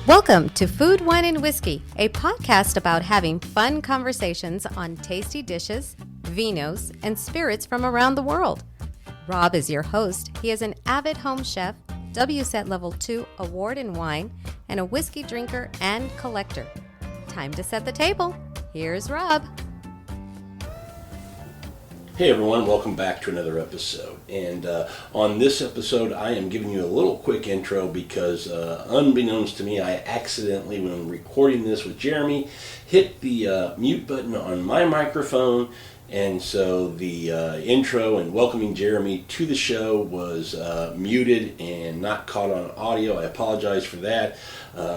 Welcome to Food, Wine, and Whiskey, a podcast about having fun conversations on tasty dishes, vinos, and spirits from around the world. Rob is your host. He is an avid home chef, WSET Level 2 award in wine, and a whiskey drinker and collector. Time to set the table. Here's Rob. Hey everyone, welcome back to another episode. And on this episode, I am giving you a little quick intro because unbeknownst to me, I accidentally, when recording this with Jeremy, hit the mute button on my microphone. And so the intro and welcoming Jeremy to the show was muted and not caught on audio. I apologize for that.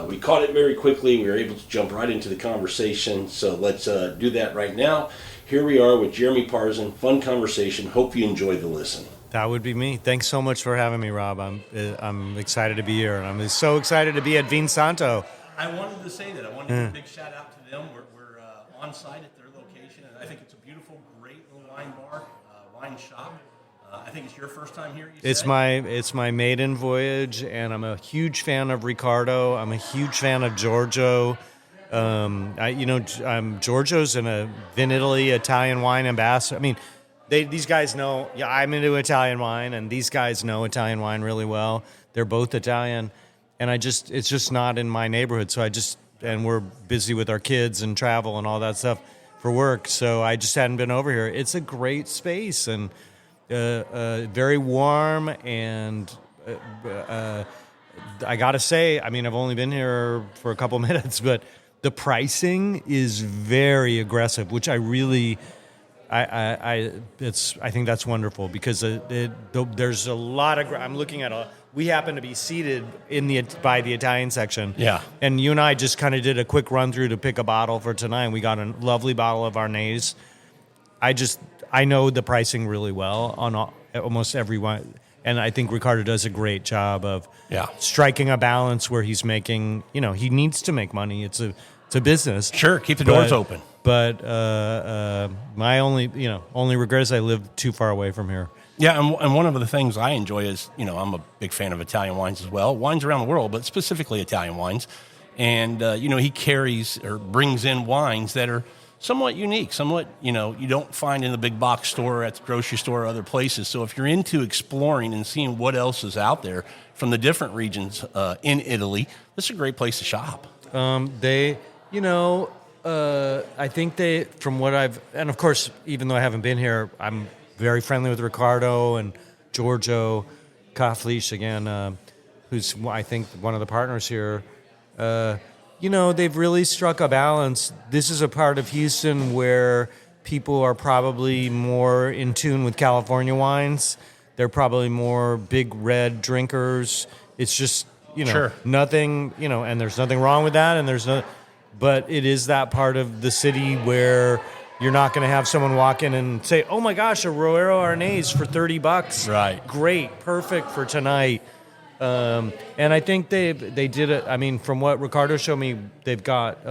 We caught it very quickly. We were able to jump right into the conversation. So let's do that right now. Here we are with Jeremy Parzen. Fun conversation. Hope you enjoy the listen. That would be me. Thanks so much for having me, Rob. I'm excited to be here, and I'm so excited to be at Vin Santo. I wanted to say that. I wanted to give a big shout out to them. We're on site at their location, and I think it's a beautiful, great little wine bar, wine shop. I think it's your first time here. It's my maiden voyage, and I'm a huge fan of Ricardo. I'm a huge fan of Giorgio. Giorgio's in a Vin Italy Italian wine ambassador. I mean, these guys know. Yeah, I'm into Italian wine, and these guys know Italian wine really well. They're both Italian, and it's just not in my neighborhood. So and we're busy with our kids and travel and all that stuff for work. So I just hadn't been over here. It's a great space and very warm and. I gotta say, I mean, I've only been here for a couple minutes, but the pricing is very aggressive, which I really, I think that's wonderful because there's a lot of. I'm looking at we happen to be seated by the Italian section. Yeah. And you and I just kind of did a quick run through to pick a bottle for tonight. And we got a lovely bottle of Arnaz. I know the pricing really well on almost every wine. And I think Ricardo does a great job of striking a balance where he's making, he needs to make money. It's a business. Sure, keep the doors open. But my only regret is I live too far away from here. Yeah, and one of the things I enjoy is, I'm a big fan of Italian wines as well. Wines around the world, but specifically Italian wines. And, he carries or brings in wines that are somewhat unique, you don't find in the big box store, at the grocery store, or other places. So if you're into exploring and seeing what else is out there from the different regions in Italy, this is a great place to shop. I think from what and of course, even though I haven't been here, I'm very friendly with Ricardo and Giorgio Kaflish, again, who's, I think, one of the partners here. They've really struck a balance. This is a part of Houston where people are probably more in tune with California wines. They're probably more big red drinkers. It's just, Sure. Nothing, and there's nothing wrong with that. But it is that part of the city where you're not going to have someone walk in and say, "Oh my gosh, a Roero Arnaz for $30." Right. Great. Perfect for tonight. And I think they did it. I mean, from what Ricardo showed me, they've got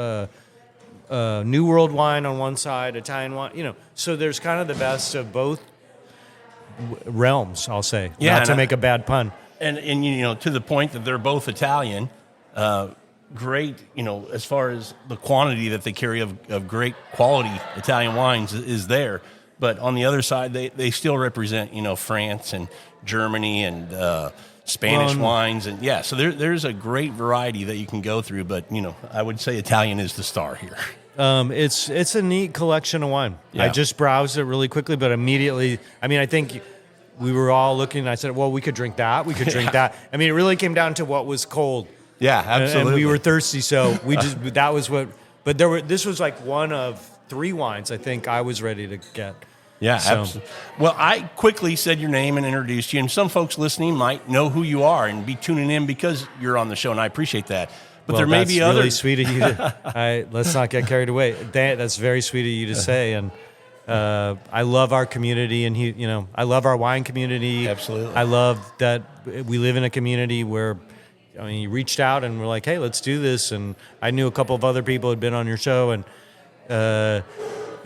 New World wine on one side, Italian wine. So there's kind of the best of both realms. I'll say, not to make a bad pun. And to the point that they're both Italian, great. As far as the quantity that they carry of great quality Italian wines is there. But on the other side, they still represent France and Germany and. Spanish wines, and so there's a great variety that you can go through, but I would say Italian is the star here. It's a neat collection of wine. Yeah. I just browsed it really quickly, but immediately, I think we were all looking, and I said, well, we could drink that, we could drink that. It really came down to what was cold. Yeah, absolutely. And we were thirsty, so we that was what, but this was like one of 3 wines I think I was ready to get. Yeah, absolutely. Well, I quickly said your name and introduced you, and some folks listening might know who you are and be tuning in because you're on the show, and I appreciate that. But there may be others. That's really sweet of you. Let's not get carried away. That's very sweet of you to say, and I love our community, and I love our wine community. Absolutely. I love that we live in a community where, you reached out and we're like, hey, let's do this, and I knew a couple of other people had been on your show, and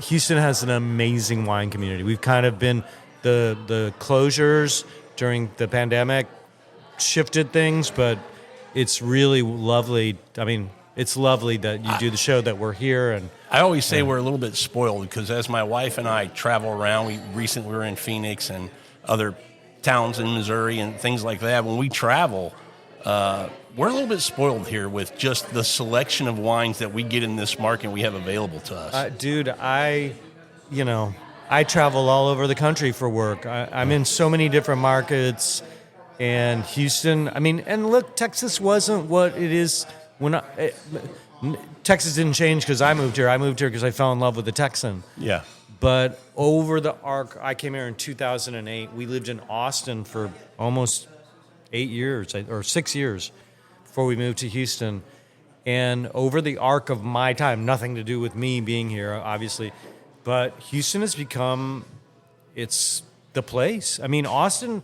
Houston has an amazing wine community. We've kind of been the closures during the pandemic shifted things, but it's really lovely. I mean, it's lovely that you do the show, that we're here. And I always say we're a little bit spoiled because as my wife and I travel around, we recently were in Phoenix and other towns in Missouri and things like that. When we travel, we're a little bit spoiled here with just the selection of wines that we get in this market we have available to us. Dude, I travel all over the country for work. I'm in so many different markets. And Houston, I mean, and look, Texas wasn't what it is when Texas didn't change because I moved here. I moved here because I fell in love with the Texan. Yeah. But over the arc, I came here in 2008. We lived in Austin for almost 8 years or 6 years before we moved to Houston. And over the arc of my time, nothing to do with me being here, obviously, but Houston has become, it's the place. I mean, Austin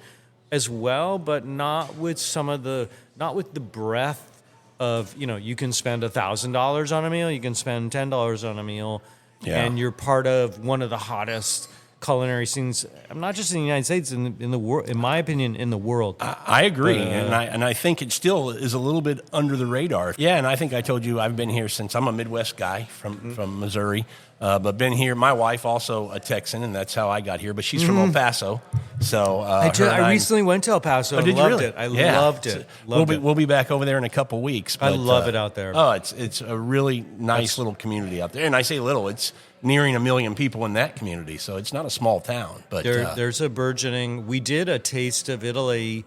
as well, but not with the breadth of, you can spend $1,000 on a meal, you can spend $10 on a meal, and you're part of one of the hottest culinary scenes, not just in the United States, in the world, in my opinion, in the world. I agree, and I think it still is a little bit under the radar. Yeah, and I think I told you I've been here since I'm a Midwest guy from Missouri, but been here. My wife also a Texan, and that's how I got here. But she's from El Paso, so I recently went to El Paso. Did and you loved really? it. I loved it. We'll be back over there in a couple weeks. But, I love it out there. Oh, it's a really nice little community out there, and I say little. It's nearing 1 million people in that community, so it's not a small town. But there's a burgeoning. We did a Taste of Italy,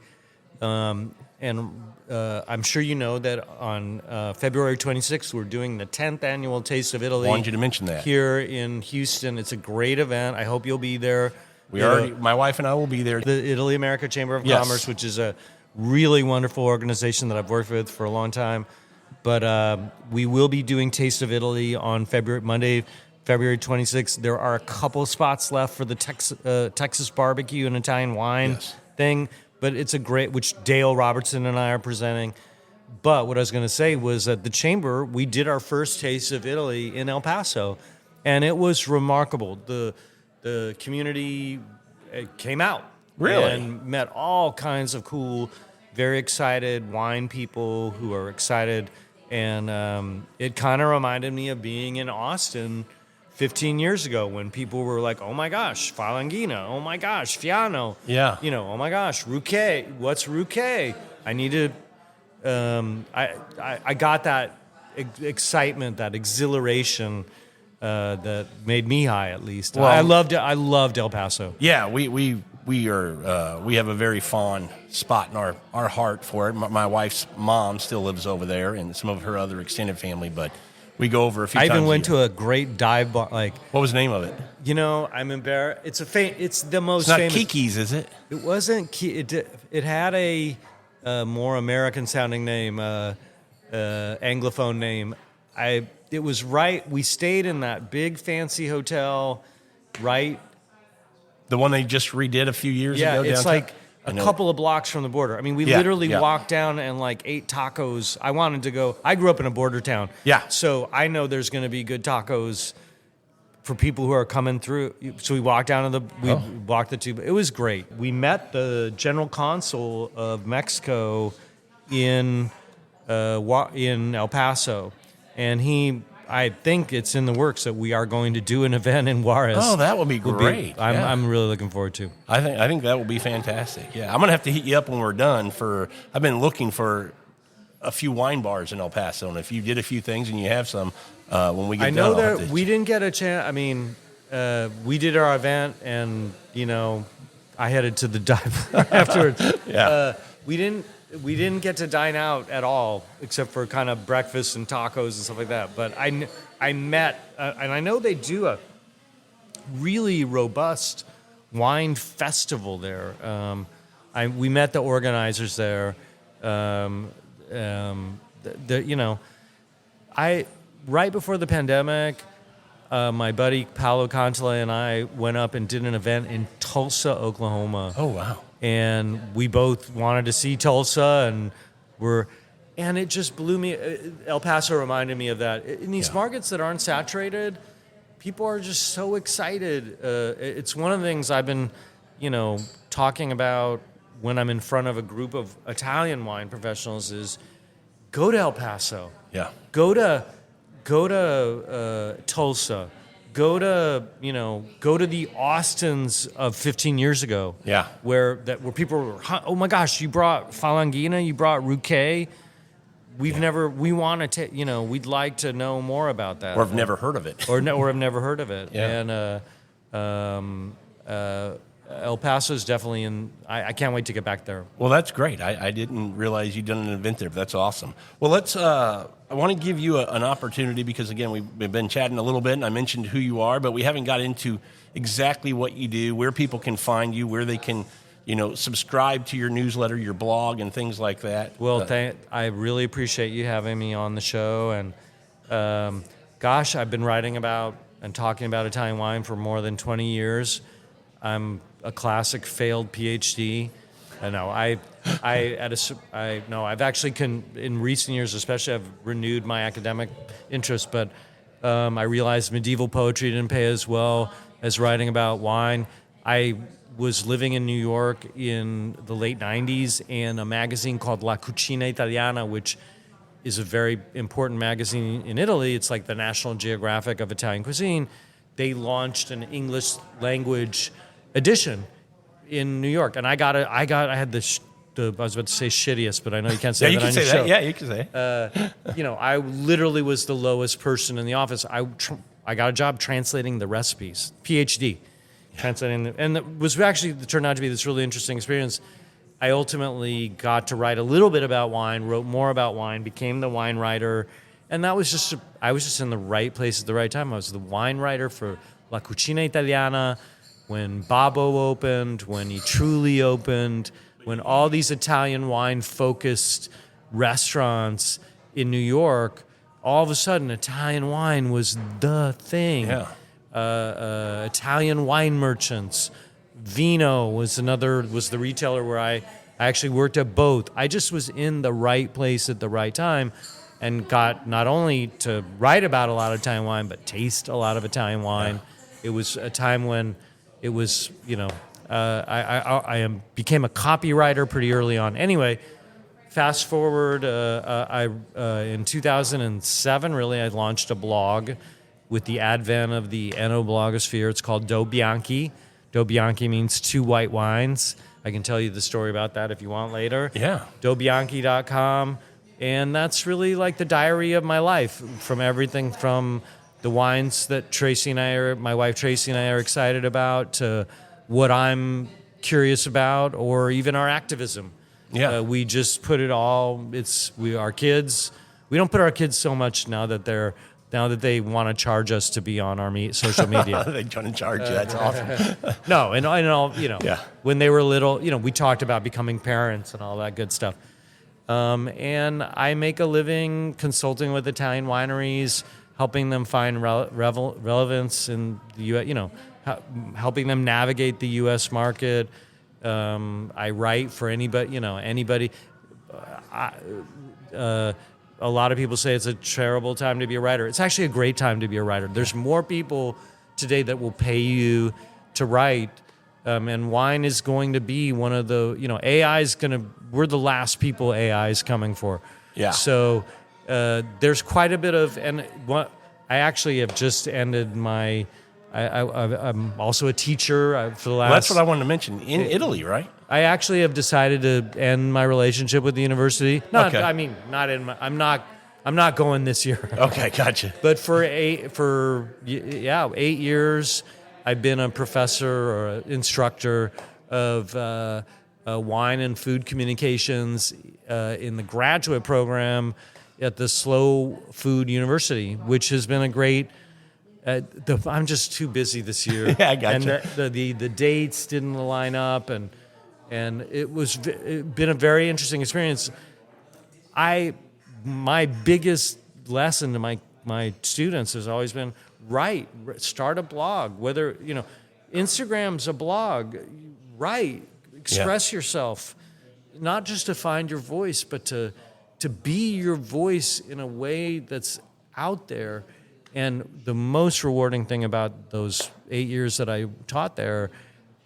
and I'm sure you know that on February 26th we're doing the 10th annual Taste of Italy. Wanted you to mention that here in Houston. It's a great event. I hope you'll be there. My wife and I will be there. The Italy America Chamber of Commerce, which is a really wonderful organization that I've worked with for a long time. But we will be doing Taste of Italy on Monday, February 26th. There are a couple spots left for the Texas barbecue and Italian wine thing, but it's a great, which Dale Robertson and I are presenting. But what I was going to say was at the Chamber, we did our first Taste of Italy in El Paso, and it was remarkable. The community came out. Really? And met all kinds of cool, very excited wine people who are excited. And it kind of reminded me of being in Austin 15 years ago when people were like, oh my gosh, Falangina, oh my gosh, Fiano. Yeah. Oh my gosh, Ruquet, what's Ruquet? I needed, I got that excitement, that exhilaration that made me high at least. Well, I loved El Paso. Yeah, we have a very fond spot in our heart for it. My wife's mom still lives over there, and some of her other extended family, but we go over a few times. I even went to a great dive bar. What was the name of it? I'm embarrassed. It's the most It's not famous. Kiki's, is it? It wasn't. It had a more American sounding name, Anglophone name. It was right. We stayed in that big fancy hotel, right. The one they just redid a few years ago. Yeah, it's downtown? like a couple of blocks from the border. I mean, we literally walked down and ate tacos. I wanted to go. I grew up in a border town. Yeah. So I know there's going to be good tacos for people who are coming through. So we walked down to walked the tube. It was great. We met the general consul of Mexico in El Paso, and I think it's in the works that we are going to do an event in Juarez. Oh, that would be great. I'm really looking forward to. I think that will be fantastic. Yeah, I'm gonna have to hit you up when we're done. I've been looking for a few wine bars in El Paso, and if you did a few things and you have some, when we get I know done, that we didn't get a chance. I mean, we did our event, and I headed to the dive bar afterwards. Yeah. We didn't get to dine out at all, except for kind of breakfast and tacos and stuff like that. But I met, and I know they do a really robust wine festival there. We met the organizers there. Right before the pandemic, my buddy Paolo Cantale and I went up and did an event in Tulsa, Oklahoma. Oh, wow. And we both wanted to see Tulsa, and it just blew me. El Paso reminded me of that. In these markets that aren't saturated, people are just so excited. It's one of the things I've been, talking about when I'm in front of a group of Italian wine professionals is, go to El Paso. Yeah. Go to Tulsa. Go to the Austins of 15 years ago. Yeah. Where people were, oh my gosh, you brought Falangina, you brought Ruquet. We want to, we'd like to know more about that. Or have never heard of it. or have never heard of it. Yeah. And El Paso is definitely I can't wait to get back there. Well, that's great. I didn't realize you'd done an event there, but that's awesome. Well, I want to give you an opportunity because, again, we've been chatting a little bit, and I mentioned who you are, but we haven't got into exactly what you do, where people can find you, where they can, subscribe to your newsletter, your blog, and things like that. Well, I really appreciate you having me on the show. And gosh, I've been writing about and talking about Italian wine for more than 20 years. I'm a classic failed PhD. I know. I've actually in recent years, especially, I've renewed my academic interest. But I realized medieval poetry didn't pay as well as writing about wine. I was living in New York in the late 90s, and a magazine called La Cucina Italiana, which is a very important magazine in Italy. It's like the National Geographic of Italian cuisine. They launched an English language edition in New York, and I had I was about to say shittiest, but I know you can't say that on your show. Yeah, you can say that. I literally was the lowest person in the office. I got a job translating the recipes, PhD, translating, and it was actually turned out to be this really interesting experience. I ultimately got to write a little bit about wine, wrote more about wine, became the wine writer, and I was just in the right place at the right time. I was the wine writer for La Cucina Italiana when Babbo opened, when Etruly opened, when all these Italian wine-focused restaurants in New York, all of a sudden Italian wine was the thing. Yeah. Italian wine merchants. Vino was the retailer where I actually worked at both. I just was in the right place at the right time and got not only to write about a lot of Italian wine, but taste a lot of Italian wine. Yeah. It was a time when it was, I became a copywriter pretty early on. Anyway, fast forward, in 2007, really, I launched a blog with the advent of the enoblogosphere. It's called Do Bianchi. Do Bianchi means two white wines. I can tell you the story about that if you want later. Yeah. DoBianchi.com. And that's really like the diary of my life, from everything from the wines that my wife Tracy and I are excited about, to what I'm curious about, or even our activism. Yeah. We just put it all, our kids, we don't put our kids so much now that they want to charge us to be on our social media. They trying to charge you. That's awesome. No, and all, yeah. When they were little, we talked about becoming parents and all that good stuff. And I make a living consulting with Italian wineries, helping them find relevance in the U.S., helping them navigate the U.S. market. I write for anybody. A lot of people say it's a terrible time to be a writer. It's actually a great time to be a writer. There's more people today that will pay you to write, and wine is going to be one of the, we're the last people AI is coming for. Yeah. So there's quite a bit of, and what I actually have just ended my, I'm also a teacher for the last. Well, that's what I wanted to mention. In Italy, right? I actually have decided to end my relationship with the university. Okay. I'm not going this year. Okay, gotcha. But for 8 years, I've been a professor or an instructor of wine and food communications in the graduate program at the Slow Food University, which has been a great. I'm just too busy this year. Yeah, I got you. And the dates didn't line up, and it's been a very interesting experience. My biggest lesson to my students has always been start a blog. Whether Instagram's a blog, write, express yourself, not just to find your voice, but to be your voice in a way that's out there. And the most rewarding thing about those 8 years that I taught there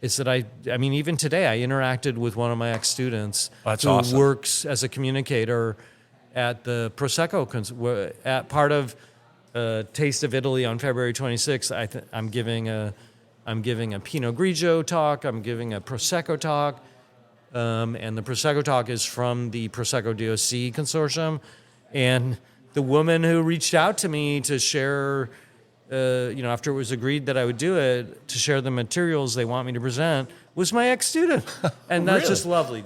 is that I mean, even today, I interacted with one of my ex-students That's who awesome. works as a communicator, at the Prosecco, at part of Taste of Italy on February 26th. I'm giving a Pinot Grigio talk. I'm giving a Prosecco talk. And the Prosecco talk is from the Prosecco DOC consortium. And the woman who reached out to me to share, after it was agreed that I would do it, to share the materials they want me to present, was my ex-student. And that's Really? just lovely.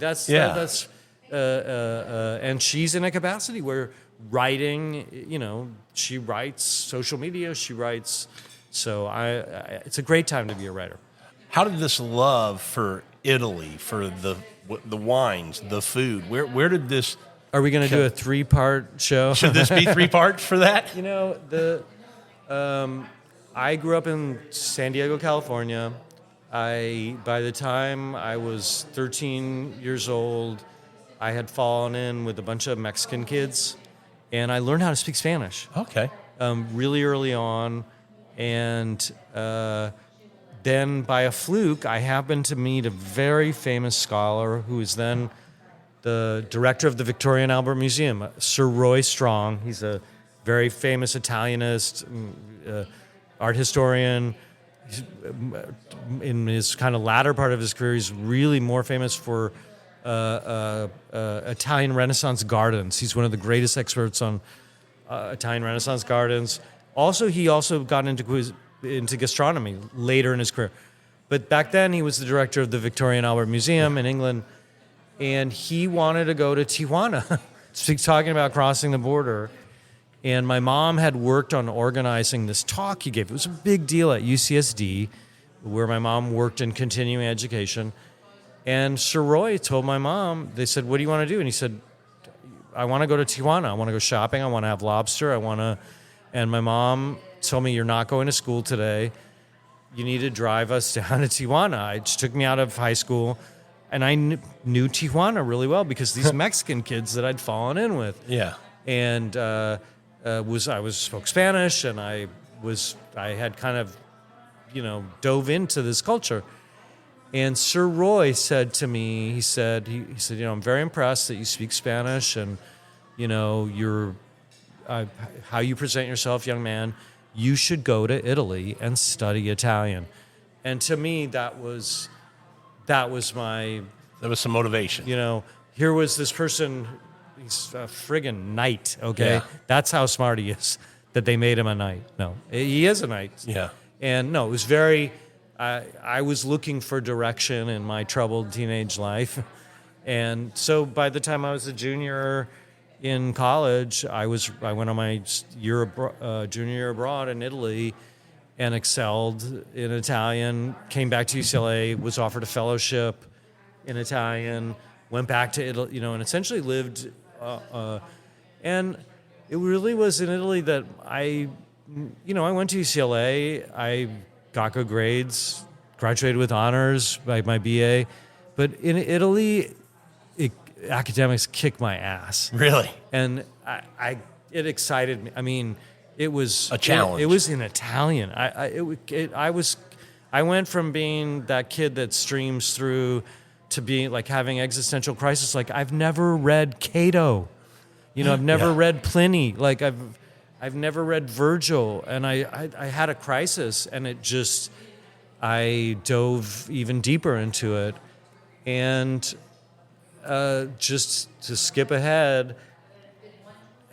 And she's in a capacity where writing, she writes social media, she writes. So it's a great time to be a writer. How did this love for Italy, for the wines, the food, where did this? Are we going to do a 3-part show? Should this be 3-part for that? I grew up in San Diego, California. By the time I was 13 years old, I had fallen in with a bunch of Mexican kids, and I learned how to speak Spanish. Okay. Really early on, and then by a fluke, I happened to meet a very famous scholar who was then the director of the Victoria and Albert Museum, Sir Roy Strong. He's a very famous Italianist, art historian. In his kind of latter part of his career, he's really more famous for Italian Renaissance gardens. He's one of the greatest experts on Italian Renaissance gardens. He also got into gastronomy later in his career. But back then, he was the director of the Victoria and Albert Museum in England, and he wanted to go to Tijuana, talking about crossing the border. And my mom had worked on organizing this talk he gave. It was a big deal at UCSD, where my mom worked in continuing education. And Sir Roy told my mom, they said, "What do you want to do?" And he said, "I want to go to Tijuana. I want to go shopping. I want to have lobster. And my mom told me, "You're not going to school today. You need to drive us down to Tijuana." She took me out of high school, and I knew Tijuana really well because these Mexican kids that I'd fallen in with. Yeah. And I spoke Spanish, and I had kind of, dove into this culture. And Sir Roy said to me, he said, "I'm very impressed that you speak Spanish, and you're how you present yourself, young man. You should go to Italy and study Italian." And to me, that was some motivation. Here was this person. He's a friggin' knight, okay? Yeah. That's how smart he is, that they made him a knight. No, he is a knight. Yeah. And no, it was very, I was looking for direction in my troubled teenage life. And so by the time I was a junior in college, I went on my junior year abroad in Italy and excelled in Italian, came back to UCLA, was offered a fellowship in Italian, went back to Italy, and essentially lived. And it really was in Italy that I went to UCLA. I got good grades, graduated with honors by my BA. But in Italy, academics kicked my ass. Really? And it excited me. I mean, it was a challenge. It was in Italian. I went from being that kid that streams through to being like having existential crisis. Like, I've never read Cato, I've never read Pliny. Like, I've never read Virgil, and I had a crisis, and I dove even deeper into it, and just to skip ahead,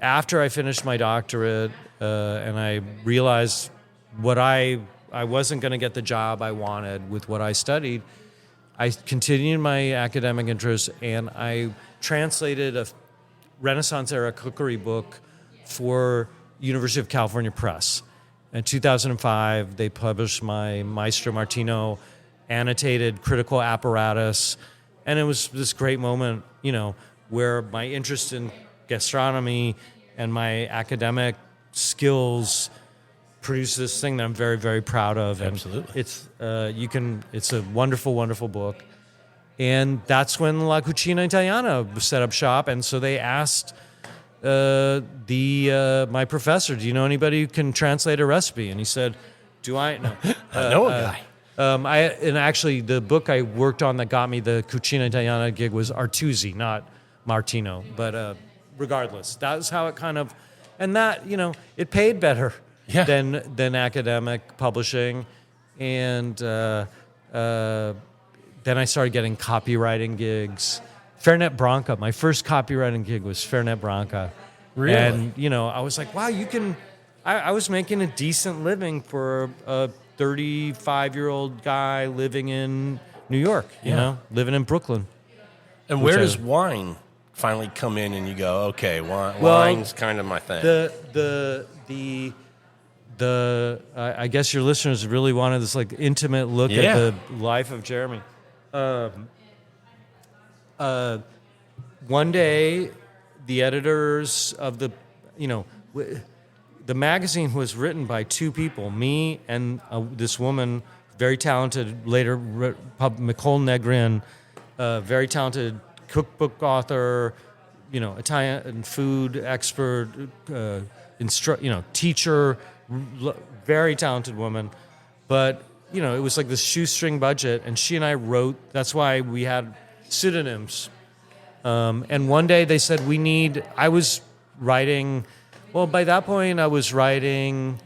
after I finished my doctorate, and I realized what I wasn't going to get the job I wanted with what I studied, I continued my academic interests, and I translated a Renaissance-era cookery book for University of California Press. In 2005, they published my Maestro Martino annotated critical apparatus, and it was this great moment, where my interest in gastronomy and my academic skills produced this thing that I'm very, very proud of. And absolutely. It's a wonderful, wonderful book. And that's when La Cucina Italiana set up shop. And so they asked my professor, "Do you know anybody who can translate a recipe?" And he said, "Do I?" No. I know a guy. And actually, the book I worked on that got me the Cucina Italiana gig was Artusi, not Martino. But regardless. That was how it kind of, and that, it paid better than academic publishing. And then I started getting copywriting gigs. Fernet Branca, my first copywriting gig was Fernet Branca. Really? And, I was like, wow, I was making a decent living for a 35-year-old guy living in New York, living in Brooklyn. And where does wine finally come in and you go, okay, wine's kind of my thing? I guess your listeners really wanted this like intimate look at the life of Jeremy. One day, the editors of the magazine was written by two people, me and this woman, very talented, later Nicole Negrin, very talented cookbook author, Italian food expert, teacher, very talented woman. But, it was like this shoestring budget, and she and I wrote, that's why we had pseudonyms. And one day they said, I was writing, well, by that point I was writing,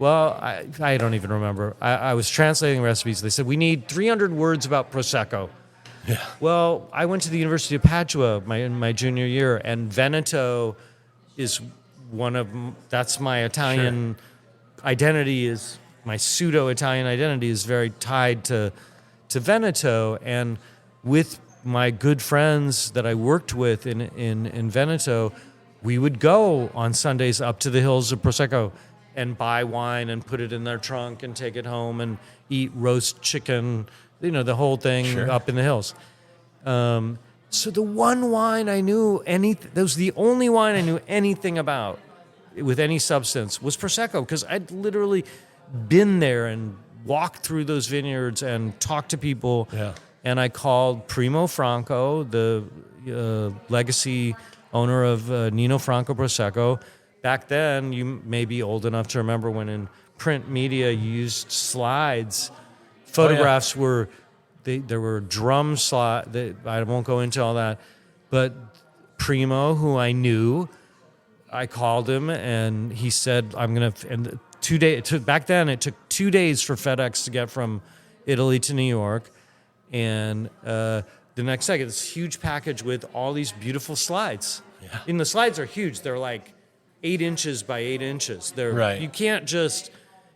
I don't even remember. I was translating recipes. They said, we need 300 words about Prosecco. Yeah. Well, I went to the University of Padua in my junior year, and Veneto is that's my Italian identity, is my pseudo-Italian identity is very tied to Veneto. And with my good friends that I worked with in Veneto, we would go on Sundays up to the hills of Prosecco and buy wine and put it in their trunk and take it home and eat roast chicken, the whole thing up in the hills. So the one wine I knew that was the only wine I knew anything about with any substance was Prosecco, because I'd literally been there and walked through those vineyards and talked to people. Yeah. And I called Primo Franco, the legacy owner of Nino Franco Prosecco. Back then, you may be old enough to remember when in print media you used slides. Photographs were, there were drum slides. I won't go into all that. But Primo, who I knew, I called him and he said, I'm going to, and back then it took 2 days for FedEx to get from Italy to New York. And the next day I get this huge package with all these beautiful slides. Yeah. And the slides are huge. They're like 8 inches by 8 inches. You can't just,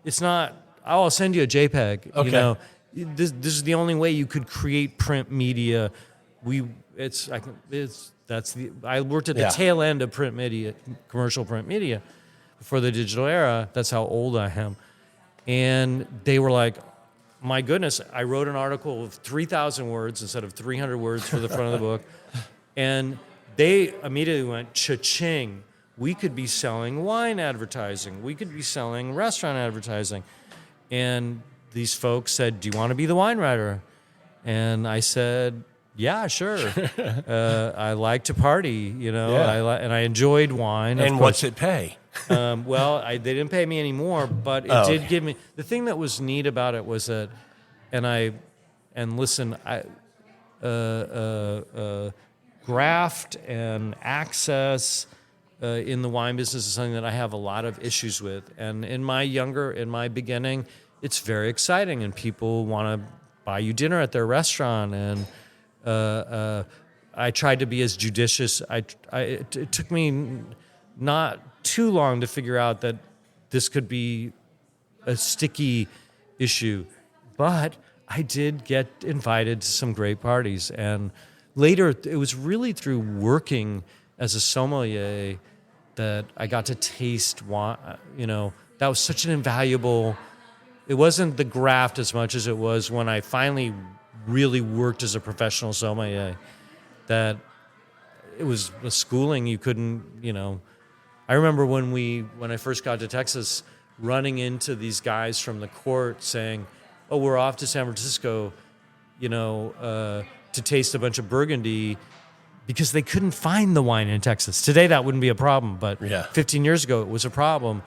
it's not, I'll send you a JPEG. Okay. This is the only way you could create print media. I worked at the tail end of print media, commercial print media, before the digital era. That's how old I am. And they were like, my goodness, I wrote an article of 3,000 words instead of 300 words for the front of the book. And they immediately went, cha-ching. We could be selling wine advertising. We could be selling restaurant advertising. And these folks said, do you want to be the wine writer? And I said, yeah, sure. I like to party, and I enjoyed wine. And what's it pay? They didn't pay me anymore, but it did give me, the thing that was neat about it was that, graft and access in the wine business is something that I have a lot of issues with. And in my beginning, it's very exciting, and people want to buy you dinner at their restaurant. And I tried to be as judicious. It took me not too long to figure out that this could be a sticky issue, but I did get invited to some great parties. And later, it was really through working as a sommelier that I got to taste wine. That was such an invaluable. It wasn't the graft as much as it was when I finally really worked as a professional sommelier. That it was a schooling you couldn't. I remember when I first got to Texas, running into these guys from the court saying, "Oh, we're off to San Francisco, to taste a bunch of Burgundy," because they couldn't find the wine in Texas. Today that wouldn't be a problem, but 15 years ago it was a problem.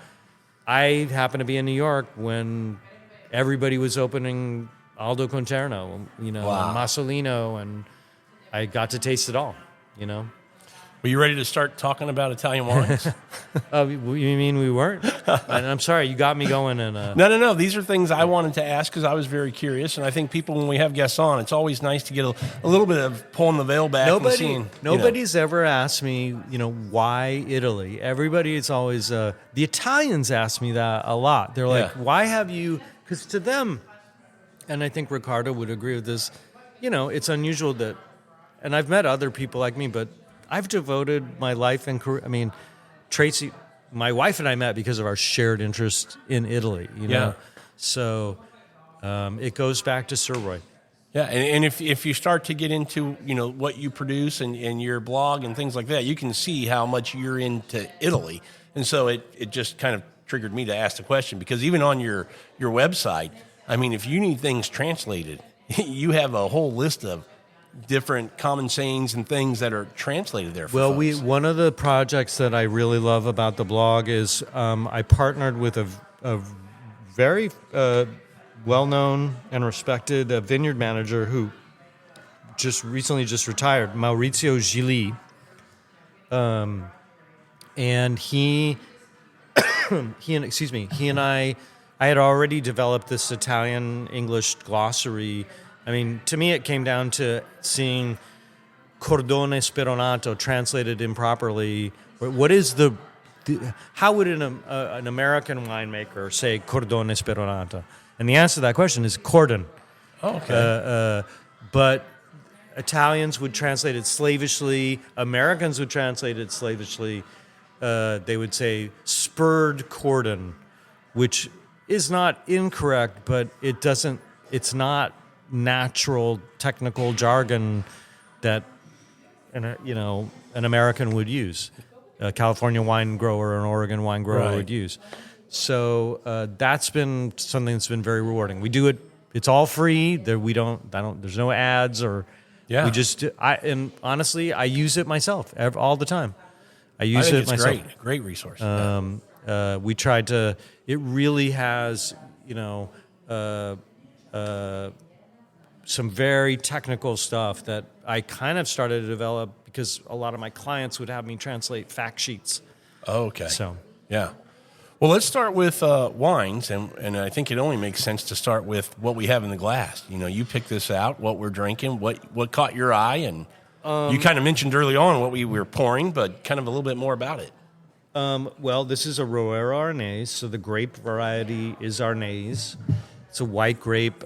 I happened to be in New York when everybody was opening Aldo Conterno, and Masolino, and I got to taste it all. Were you ready to start talking about Italian wines? You mean we weren't? And I'm sorry, you got me going. And No. These are things I wanted to ask because I was very curious. And I think people, when we have guests on, it's always nice to get a little bit of pulling the veil back and seeing. Nobody's ever asked me, why Italy? Everybody is always, the Italians ask me that a lot. They're like, why have you, because to them, and I think Ricardo would agree with this, it's unusual that, and I've met other people like me, but I've devoted my life and career. I mean, Tracy, my wife and I met because of our shared interest in Italy. So it goes back to Sir Roy. Yeah, and if you start to get into what you produce and your blog and things like that, you can see how much you're into Italy, and so it just kind of triggered me to ask the question because even on your website, I mean, if you need things translated, you have a whole list of different common sayings and things that are translated there for folks. One of the projects that I really love about the blog is I partnered with a very well-known and respected vineyard manager who recently retired, Maurizio Gili, and he and I had already developed this Italian-English glossary. I mean, to me, it came down to seeing cordone speronato translated improperly. What is how would an American winemaker say cordone speronato? And the answer to that question is cordon. Oh, okay. But Italians would translate it slavishly. Americans would translate it slavishly. They would say spurred cordon, which is not incorrect, but it's not natural technical jargon that an American would use, a California wine grower or an Oregon wine grower would use. So that's been something that's been very rewarding. We do it; it's all free. There's no ads or. Yeah. We just and honestly, I use it myself all the time. I use it myself. Great resource. We tried to. It really has some very technical stuff that I kind of started to develop because a lot of my clients would have me translate fact sheets. Oh, okay. So, yeah. Well, let's start with wines, and I think it only makes sense to start with what we have in the glass. You pick this out, what we're drinking, what caught your eye, and you kind of mentioned early on what we were pouring, but kind of a little bit more about it. Well, this is a Roero Arnese, so the grape variety is Arnese. It's a white grape.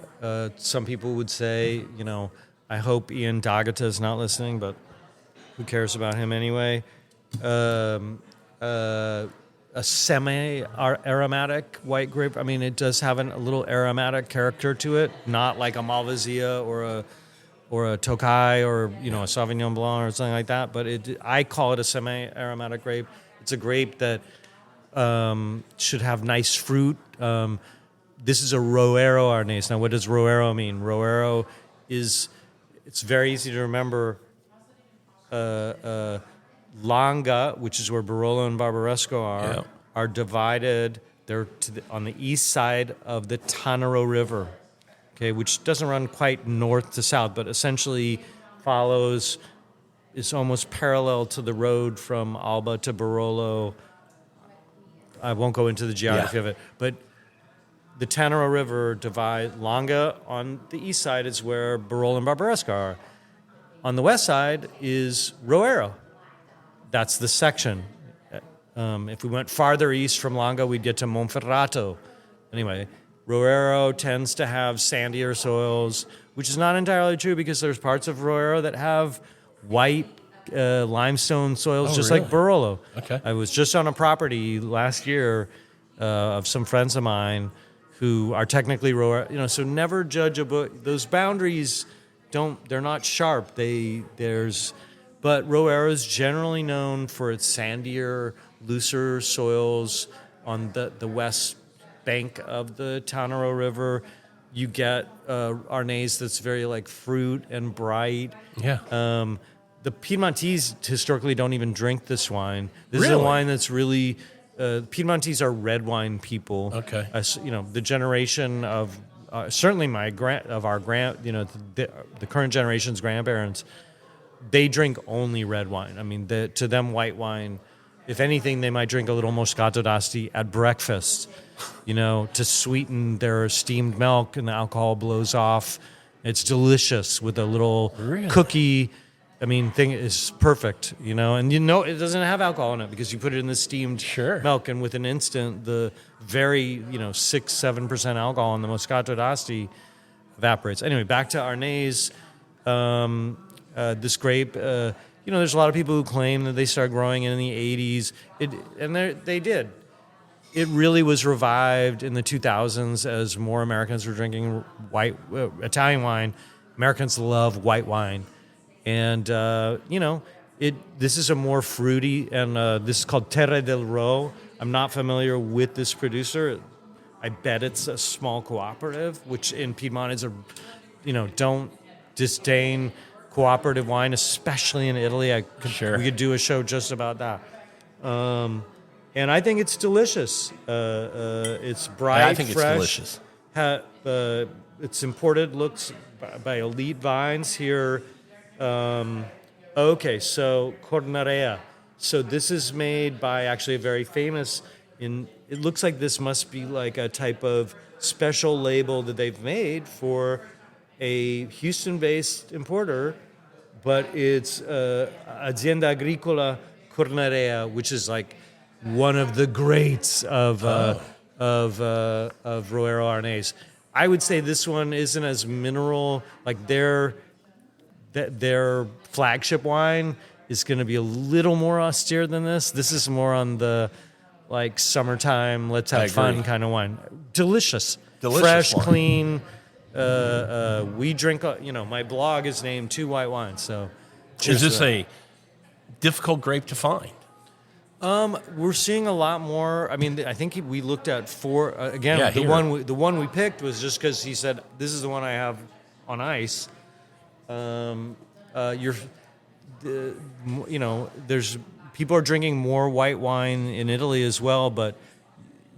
Some people would say, I hope Ian D'Agata is not listening, but who cares about him anyway? A semi-aromatic white grape. I mean, it does have a little aromatic character to it, not like a Malvasia or a Tokai or a Sauvignon Blanc or something like that. But I call it a semi-aromatic grape. It's a grape that should have nice fruit. This is a Roero Arnese. Now, what does Roero mean? Roero it's very easy to remember. Langa, which is where Barolo and Barbaresco are divided. They're on the east side of the Tanaro River, okay, which doesn't run quite north to south, but essentially is almost parallel to the road from Alba to Barolo. I won't go into the geography of it, but the Tanaro River divide. Langa on the east side is where Barolo and Barbaresco are. On the west side is Roero. That's the section. If we went farther east from Langa, we'd get to Monferrato. Anyway, Roero tends to have sandier soils, which is not entirely true because there's parts of Roero that have white limestone soils, just like Barolo. Okay. I was just on a property last year of some friends of mine who are technically Roero. So never judge a book. Those boundaries they're not sharp. But Roero is generally known for its sandier, looser soils on the west bank of the Tanaro River. You get Arnese that's very like fruit and bright. Yeah. The Piedmontese historically don't even drink this wine. This is Really? a wine that's really Piedmontese are red wine people. Okay. The generation of certainly the current generation's grandparents they drink only red wine. I mean, to them, white wine, if anything, they might drink a little Moscato d'Asti at breakfast, to sweeten their steamed milk, and the alcohol blows off. It's delicious with a little cookie. I mean, thing is perfect, and it doesn't have alcohol in it because you put it in the steamed milk, and with an instant, the very 6-7% alcohol in the Moscato d'Asti evaporates. Anyway, back to Arnaz. This grape, there's a lot of people who claim that they started growing in the 80s, and they did. It really was revived in the 2000s as more Americans were drinking white Italian wine. Americans love white wine. And, this is a more fruity, and this is called Terre del Ro. I'm not familiar with this producer. I bet it's a small cooperative, which in Piedmont is don't disdain cooperative wine, especially in Italy. We could do a show just about that. And I think it's delicious. It's bright, I think fresh. It's delicious. It's imported, looks by Elite Vines here. Okay, so Cornarea. So this is made by actually a very famous. It looks like this must be like a type of special label that they've made for a Houston-based importer, but it's Azienda Agricola Cornarea, which is like one of the greats of Roero Arnaz. I would say this one isn't as mineral. Like their flagship wine is going to be a little more austere than this. This is more on the like summertime, let's have fun kind of wine. Delicious fresh, wine. Clean. We drink. My blog is named Two White Wines. So, is this a difficult grape to find? We're seeing a lot more. I mean, I think we looked at four. The one we picked was just because he said this is the one I have on ice. There's people are drinking more white wine in Italy as well, but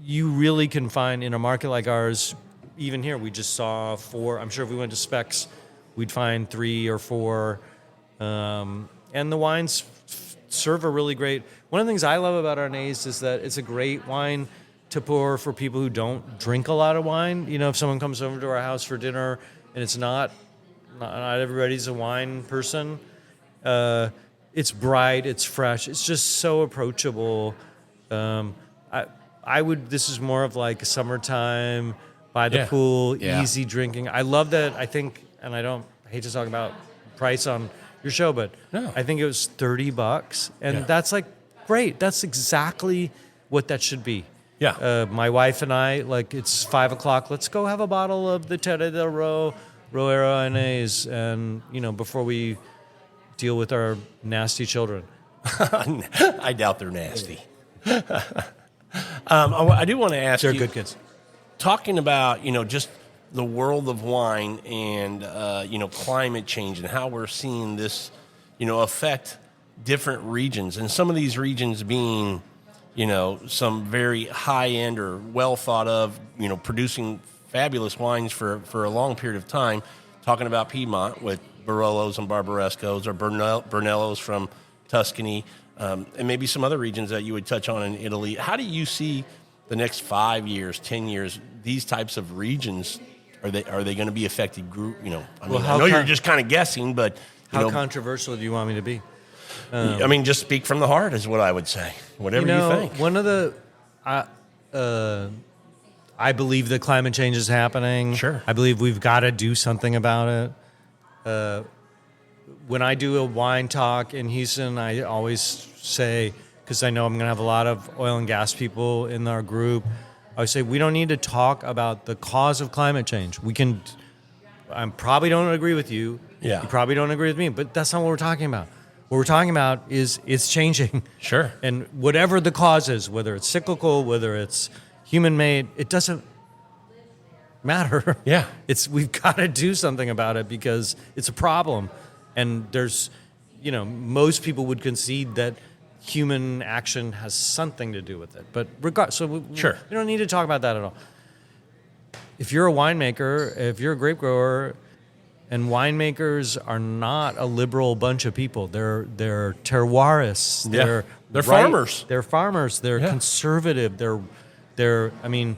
you really can find in a market like ours. Even here, we just saw 4. I'm sure if we went to Specs, we'd find 3 or 4. And the wines serve a really great. One of the things I love about Arnaz is that it's a great wine to pour for people who don't drink a lot of wine. If someone comes over to our house for dinner and it's not everybody's a wine person. It's bright, it's fresh, it's just so approachable. This is more of like a summertime by the pool, easy drinking. I love that. I think, and I hate to talk about price on your show, but I think it was $30, and that's like great. That's exactly what that should be. Yeah. My wife and I, it's 5:00. Let's go have a bottle of the Terre del Roero Arnaz, and before we deal with our nasty children. I doubt they're nasty. I do want to ask you. They're good kids. Talking about, just the world of wine and, climate change and how we're seeing this, affect different regions. And some of these regions being, some very high-end or well-thought-of, producing fabulous wines for a long period of time. Talking about Piedmont with Barolos and Barbarescos, or Brunellos from Tuscany, and maybe some other regions that you would touch on in Italy. How do you see the next 5 years, 10 years, these types of regions, are they going to be affected? I know you're just kind of guessing, but how controversial do you want me to be? Just speak from the heart is what I would say. Whatever you think. One of the, I believe that climate change is happening. Sure. I believe we've got to do something about it. When I do a wine talk in Houston, I always say, because I know I'm going to have a lot of oil and gas people in our group, I would say we don't need to talk about the cause of climate change. I probably don't agree with you. Yeah. You probably don't agree with me, but that's not what we're talking about. What we're talking about is it's changing. Sure. And whatever the cause is, whether it's cyclical, whether it's human-made, it doesn't matter. Yeah. We've got to do something about it because it's a problem. And there's, most people would concede that human action has something to do with it. But Sure. We don't need to talk about that at all. If you're a winemaker, if you're a grape grower, And winemakers are not a liberal bunch of people. They're terroirists. Yeah. They're farmers. They're farmers. They're conservative. They're. I mean,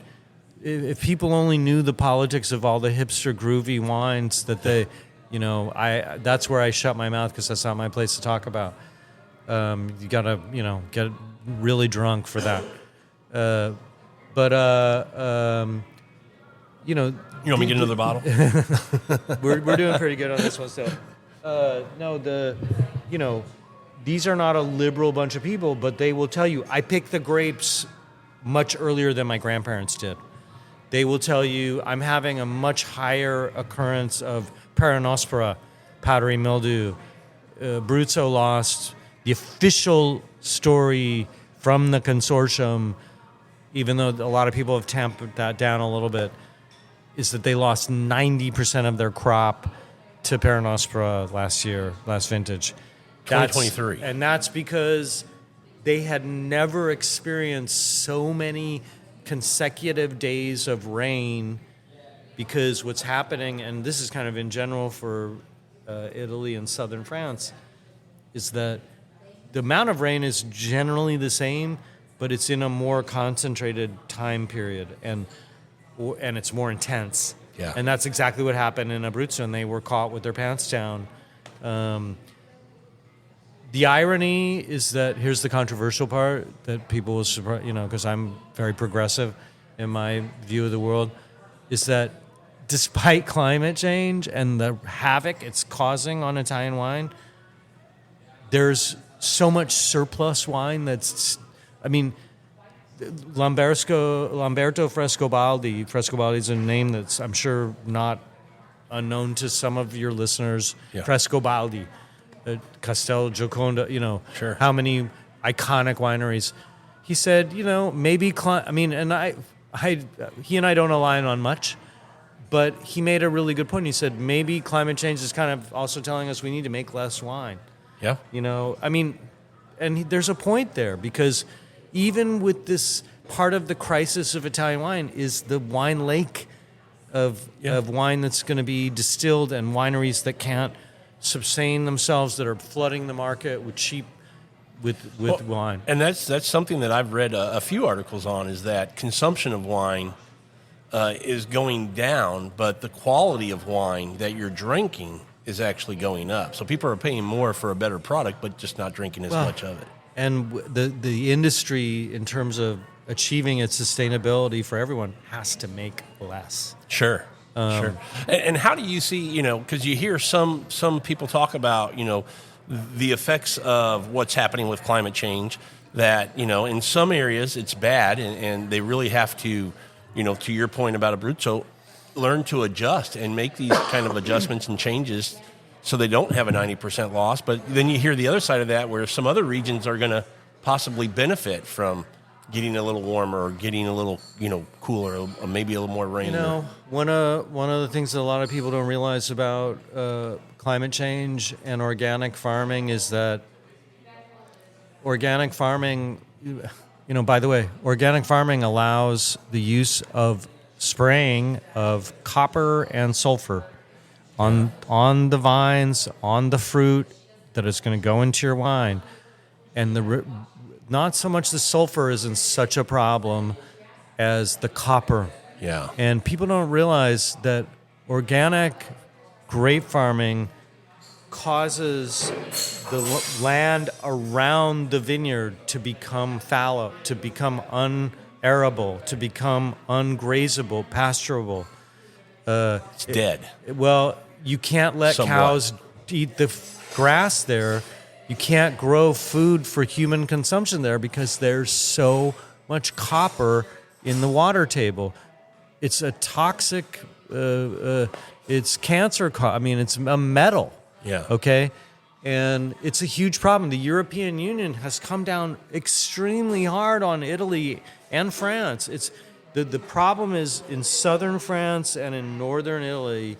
if people only knew the politics of all the hipster groovy wines that they, that's where I shut my mouth because that's not my place to talk about. You gotta, get really drunk for that. You want me to get another bottle? we're doing pretty good on this one still. These are not a liberal bunch of people, but they will tell you, I picked the grapes much earlier than my grandparents did. They will tell you, I'm having a much higher occurrence of Peronospora, powdery mildew, Abruzzo lost. The official story from the consortium, even though a lot of people have tampered that down a little bit, is that they lost 90% of their crop to Peronospora last vintage. 2023. And that's because they had never experienced so many consecutive days of rain, because what's happening, and this is kind of in general for Italy and southern France, is that the amount of rain is generally the same, but it's in a more concentrated time period, and it's more intense. Yeah. And that's exactly what happened in Abruzzo, and they were caught with their pants down. The irony is that, here's the controversial part that people will surprise, because I'm very progressive in my view of the world, is that despite climate change and the havoc it's causing on Italian wine, there's so much surplus wine Lamberto Frescobaldi. Frescobaldi is a name that's, I'm sure, not unknown to some of your listeners. Yeah. Frescobaldi, Castel Gioconda, Sure. How many iconic wineries. He said, maybe, he and I don't align on much, but he made a really good point. He said, maybe climate change is kind of also telling us we need to make less wine. Yeah. And there's a point there, because even with this part of the crisis of Italian wine is the wine lake of wine that's going to be distilled, and wineries that can't sustain themselves, that are flooding the market with cheap wine. And that's something that I've read a few articles on, is that consumption of wine is going down, but the quality of wine that you're drinking is actually going up. So people are paying more for a better product, but just not drinking as much of it. And the industry, in terms of achieving its sustainability for everyone, has to make less. Sure. Sure. And how do you see, because you hear some people talk about, the effects of what's happening with climate change, that, in some areas it's bad, and they really have to, to your point about Abruzzo, learn to adjust and make these kind of adjustments and changes so they don't have a 90% loss. But then you hear the other side of that, where some other regions are going to possibly benefit from getting a little warmer, or getting a little, cooler, or maybe a little more rain. One of the things that a lot of people don't realize about climate change and organic farming is that organic farming, by the way, organic farming allows the use of spraying of copper and sulfur on the vines, on the fruit that is going to go into your wine. And not so much the sulfur isn't such a problem as the copper. Yeah. And people don't realize that organic grape farming causes the land around the vineyard to become fallow, to become unarable, to become ungrazable, pasturable. It's dead. You can't let Somewhat. cows eat the grass there. You can't grow food for human consumption there because there's so much copper in the water table. It's a toxic, it's cancer, it's a metal. Yeah. Okay? And it's a huge problem. The European Union has come down extremely hard on Italy and France. The problem is in southern France and in northern Italy,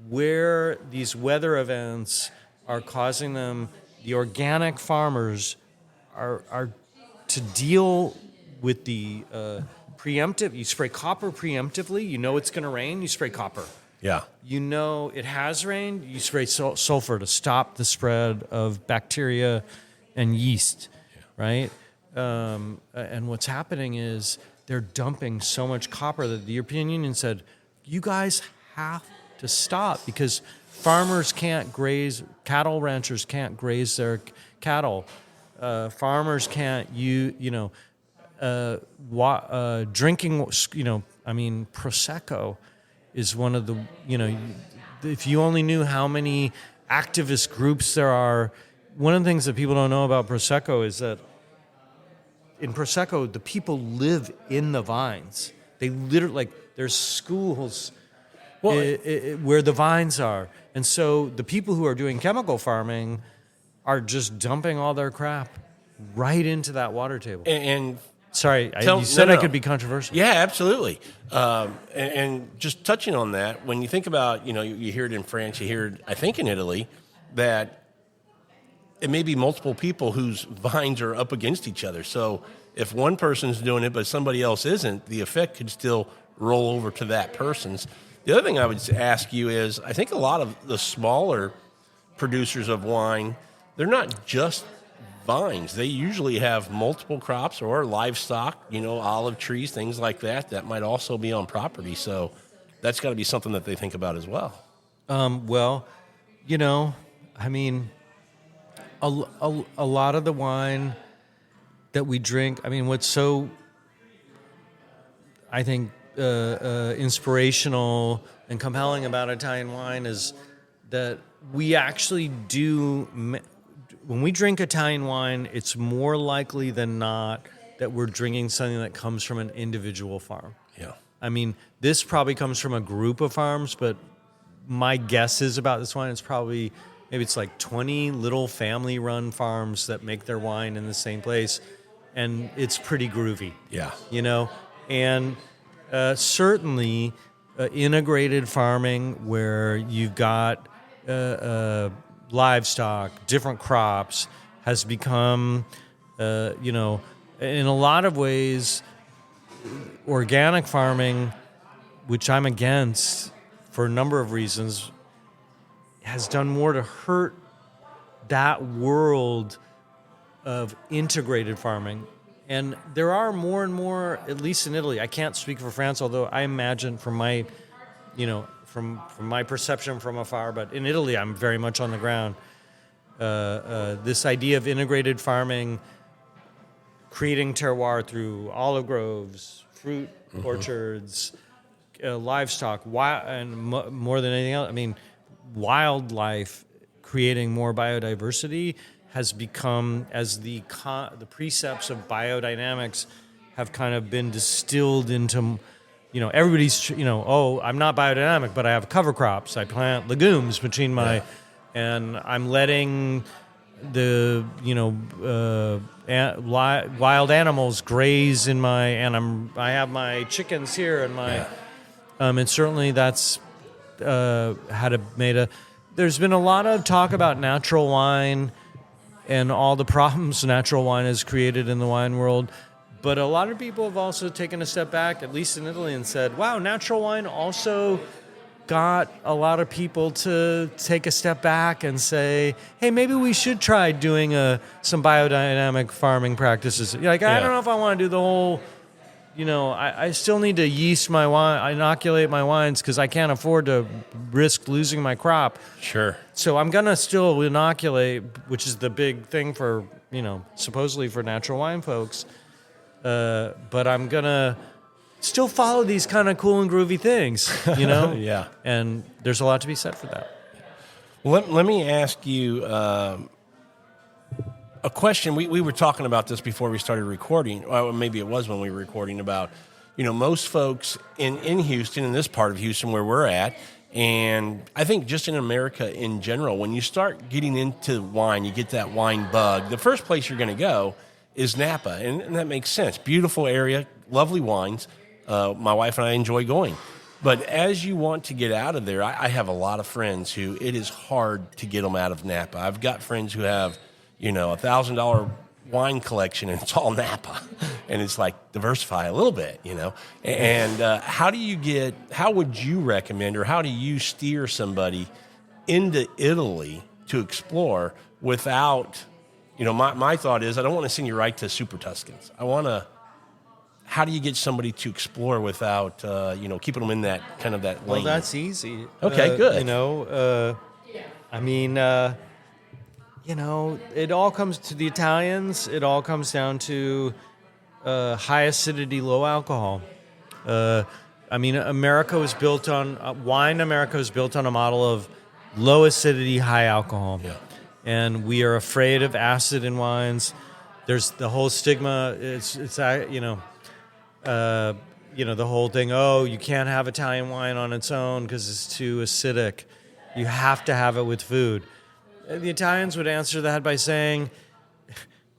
where these weather events are causing them. The organic farmers are to deal with the preemptive. You spray copper preemptively. You know it's going to rain. You spray copper. Yeah. You know it has rained. You spray sulfur to stop the spread of bacteria and yeast, right? And what's happening is they're dumping so much copper that the European Union said, you guys have to stop because farmers can't graze, cattle ranchers can't graze their cattle. Farmers can't, drinking, Prosecco is one of the, if you only knew how many activist groups there are. One of the things that people don't know about Prosecco is that in Prosecco, the people live in the vines. They literally, there's schools where the vines are. And so the people who are doing chemical farming are just dumping all their crap right into that water table. And sorry, you said I could be controversial. Yeah, absolutely. And just touching on that, when you think about, you hear it in France, you hear it, I think, in Italy, that it may be multiple people whose vines are up against each other. So if one person's doing it but somebody else isn't, the effect could still roll over to that person's. The other thing I would ask you is, I think a lot of the smaller producers of wine, they're not just vines. They usually have multiple crops or livestock, olive trees, things like that might also be on property. So that's got to be something that they think about as well. A lot of the wine that we drink, what's so, I think, inspirational and compelling about Italian wine is that we actually do, when we drink Italian wine, it's more likely than not that we're drinking something that comes from an individual farm. Yeah. This probably comes from a group of farms, but my guess is about this wine, maybe it's like 20 little family-run farms that make their wine in the same place, and it's pretty groovy. Yeah. And certainly integrated farming where you've got livestock, different crops, has become, in a lot of ways, organic farming, which I'm against for a number of reasons, has done more to hurt that world of integrated farming. And there are more and more, at least in Italy. I can't speak for France, although I imagine from my, from my perception from afar, but in Italy, I'm very much on the ground. This idea of integrated farming, creating terroir through olive groves, fruit orchards, livestock, and more than anything else, wildlife, creating more biodiversity has become, as the precepts of biodynamics have kind of been distilled into, everybody's, I'm not biodynamic, but I have cover crops. I plant legumes between my, and I'm letting the, wild animals graze in my, and I have my chickens here and my, and certainly that's there's been a lot of talk about natural wine and all the problems natural wine has created in the wine world. But a lot of people have also taken a step back, at least in Italy, and said, wow, natural wine also got a lot of people to take a step back and say, hey, maybe we should try doing some biodynamic farming practices. I don't know if I want to do the whole, I still need to yeast my wine, inoculate my wines because I can't afford to risk losing my crop. Sure. So I'm going to still inoculate, which is the big thing for, supposedly for natural wine folks. But I'm going to still follow these kind of cool and groovy things, Yeah. And there's a lot to be said for that. Well, let me ask you a question. We were talking about this before we started recording. Well, maybe it was when we were recording about, most folks in Houston, in this part of Houston where we're at, and I think just in America in general, when you start getting into wine, you get that wine bug, the first place you're going to go is Napa, and that makes sense. Beautiful area, lovely wines. My wife and I enjoy going. But as you want to get out of there, I have a lot of friends who it is hard to get them out of Napa. I've got friends who have, $1,000 wine collection and it's all Napa, and it's like diversify a little bit, you know. And how would you recommend, or how do you steer somebody into Italy to explore without, you know, my thought is I don't want to send you right to Super Tuscans. How do you get somebody to explore without, you know, keeping them in that kind of that lane? Well, that's easy. Okay, good. You know, you know, it all comes to the Italians. It all comes down to high acidity, low alcohol. America was built on wine. America was built on a model of low acidity, high alcohol. Yeah. And we are afraid of acid in wines. There's the whole stigma. It's you know, the whole thing. Oh, you can't have Italian wine on its own because it's too acidic. You have to have it with food. The Italians would answer that by saying,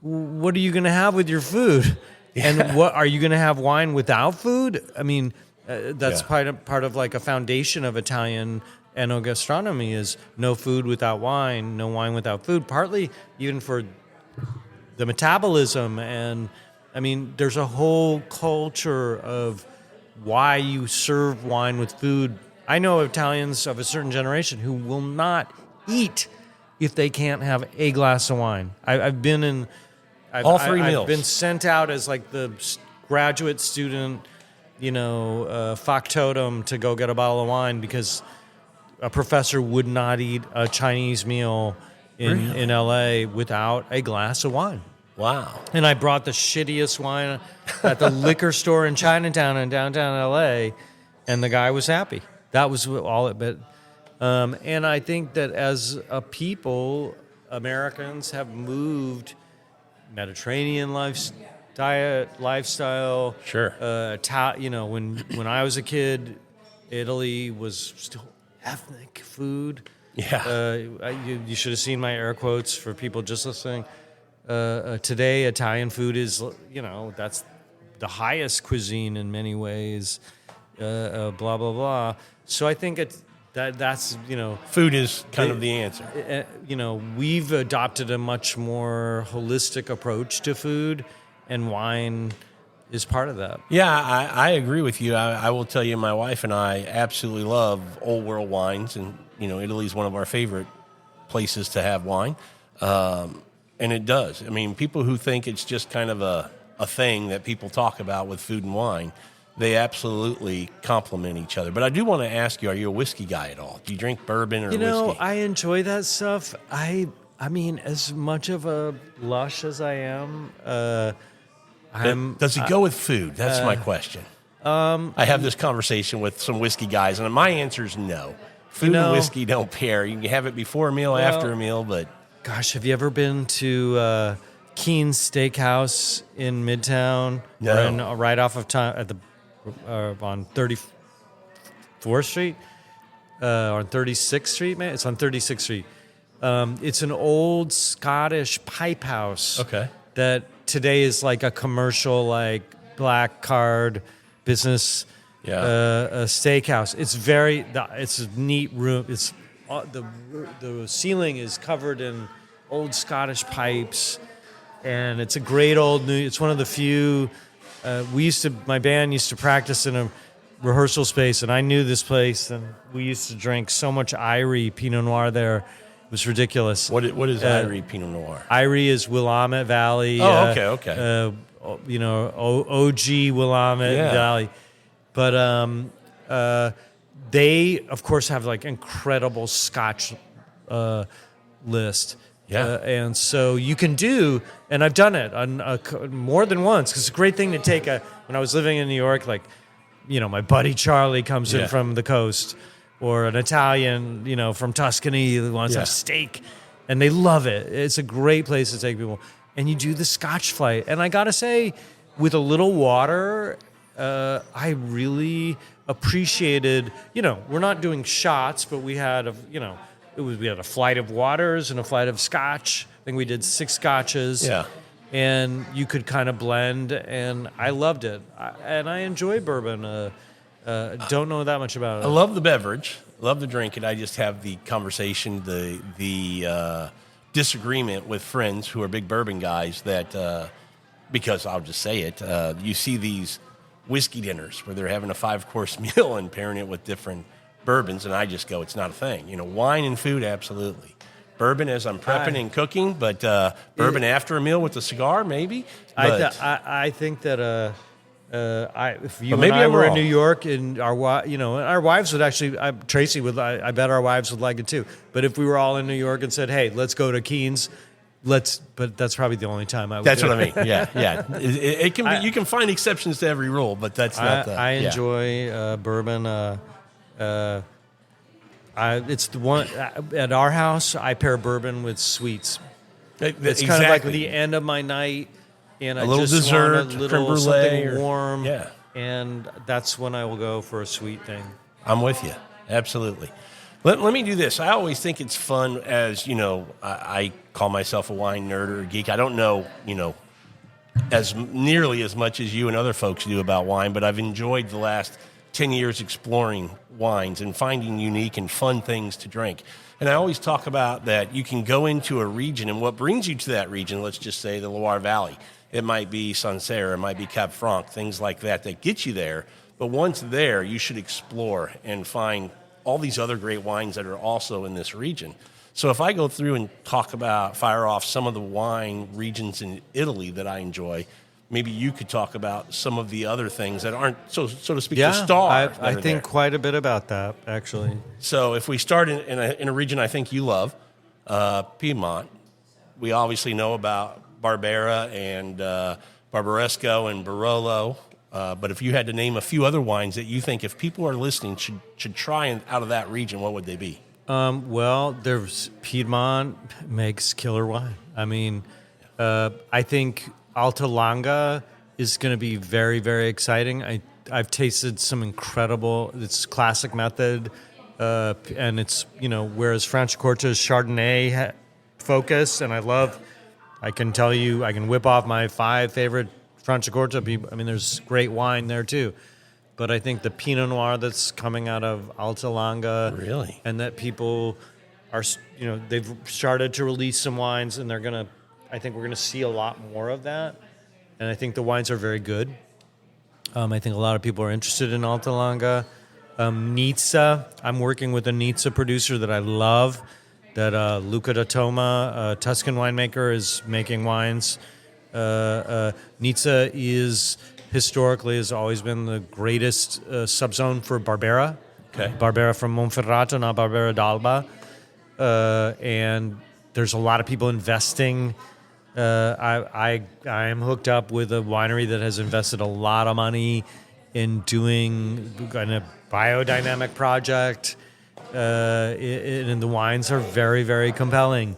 what are you going to have with your food? Yeah. And what are you going to have wine without food? I mean, that's part of like a foundation of Italian enogastronomy is no food without wine, no wine without food, partly even for the metabolism. And I mean, there's a whole culture of why you serve wine with food. I know Italians of a certain generation who will not eat if they can't have a glass of wine. I've been in all three meals. I've been sent out as like the graduate student, you know, factotum to go get a bottle of wine because a professor would not eat a Chinese meal in LA without a glass of wine. Wow. And I brought the shittiest wine at the liquor store in Chinatown in downtown LA, and the guy was happy. That was all it. But and I think that as a people, Americans have moved Mediterranean lifestyle. Sure. You know, when I was a kid, Italy was still ethnic food. Yeah. You should have seen my air quotes for people just listening. Today, Italian food is, you know, that's the highest cuisine in many ways. Blah blah blah. So I think that's you know, food is kind of the answer. You know, we've adopted a much more holistic approach to food, and wine is part of that. Yeah, I agree with you. I will tell you, my wife and I absolutely love old world wines, and you know, Italy is one of our favorite places to have wine. And it does. I mean, people who think it's just kind of a thing that people talk about with food and wine, they absolutely complement each other. But I do want to ask you, are you a whiskey guy at all? Do you drink bourbon or whiskey? You know, I enjoy that stuff. I mean, as much of a lush as I am, does it go with food? That's my question. I have this conversation with some whiskey guys, and my answer is no. Food and whiskey don't pair. You can have it before a meal, after a meal, but... Gosh, have you ever been to Keen's Steakhouse in Midtown? No. Or right off of time at the on 34th Street, on 36th Street, man. It's on 36th Street. It's an old Scottish pipe house. Okay. That today is like a commercial, like black card business. Yeah. A steakhouse. It's a neat room. It's the ceiling is covered in old Scottish pipes, and it's a great it's one of the few. My band used to practice in a rehearsal space, and I knew this place, and we used to drink so much Irie Pinot Noir there. It was ridiculous. What is Irie Pinot Noir? Irie is Willamette Valley. Oh, okay. You know, OG Willamette Valley. But they, of course, have like incredible Scotch list. Yeah. And so you can do, and I've done it on more than once, because it's a great thing to take when I was living in New York, like, you know, my buddy Charlie comes in from the coast, or an Italian, you know, from Tuscany who wants to have steak, and they love it. It's a great place to take people. And you do the Scotch flight. And I got to say, with a little water, I really appreciated, you know, we're not doing shots, but we had, we had a flight of waters and a flight of Scotch. I think we did 6 Scotches. Yeah. And you could kind of blend, and I loved it. And I enjoy bourbon. Don't know that much about it. I love the beverage. Love to drink it. I just have the conversation, the disagreement with friends who are big bourbon guys that, because I'll just say it, you see these whiskey dinners where they're having a 5-course meal and pairing it with different bourbons, and I just go, it's not a thing. You know, wine and food, absolutely. Bourbon as I'm prepping and cooking, but bourbon after a meal with a cigar, maybe. But, I think that if you maybe and I I'm were in wrong. New York, and our wives would actually, Tracy would, I bet our wives would like it too. But if we were all in New York and said, hey, let's go to Keen's, but that's probably the only time I would. that's do what it. I mean. Yeah. It can be. You can find exceptions to every rule, but that's not. I enjoy bourbon. It's the one at our house. I pair bourbon with sweets. It's kind of like the end of my night, and I little just dessert, want a little creme brulee, something warm. Yeah. And that's when I will go for a sweet thing. I'm with you. Absolutely. Let me do this. I always think it's fun as, I call myself a wine nerd or a geek. I don't know, as nearly as much as you and other folks do about wine, but I've enjoyed the last 10 years exploring wines and finding unique and fun things to drink. And I always talk about that you can go into a region, and what brings you to that region, let's just say the Loire Valley. It might be Sancerre, it might be Cap Franc, things like that get you there. But once there, you should explore and find all these other great wines that are also in this region. So if I go through and fire off some of the wine regions in Italy that I enjoy, maybe you could talk about some of the other things that aren't, so to speak, the star. I think quite a bit about that, actually. So if we start in a region I think you love, Piedmont, we obviously know about Barbera and Barbaresco and Barolo. But if you had to name a few other wines that you think if people are listening should try out of that region, what would they be? Well, there's Piedmont makes killer wine. I mean, I think Alta Longa is going to be very, very exciting. I've tasted some incredible. It's classic method, and it's whereas Franciacorta is Chardonnay focus, and I can tell you, I can whip off my 5 favorite Franciacorta. I mean, there's great wine there too, but I think the Pinot Noir that's coming out of Alta Longa, really, and that people are, they've started to release some wines, and I think we're gonna see a lot more of that, and I think the wines are very good. I think a lot of people are interested in Alta Longa. Nizza, I'm working with a Nizza producer that I love. That Luca da Toma, a Tuscan winemaker, is making wines. Nizza historically has always been the greatest subzone for Barbera. Okay. Barbera from Monferrato, not Barbera d'Alba. And there's a lot of people investing. I am hooked up with a winery that has invested a lot of money in doing a biodynamic project. And the wines are very, very compelling.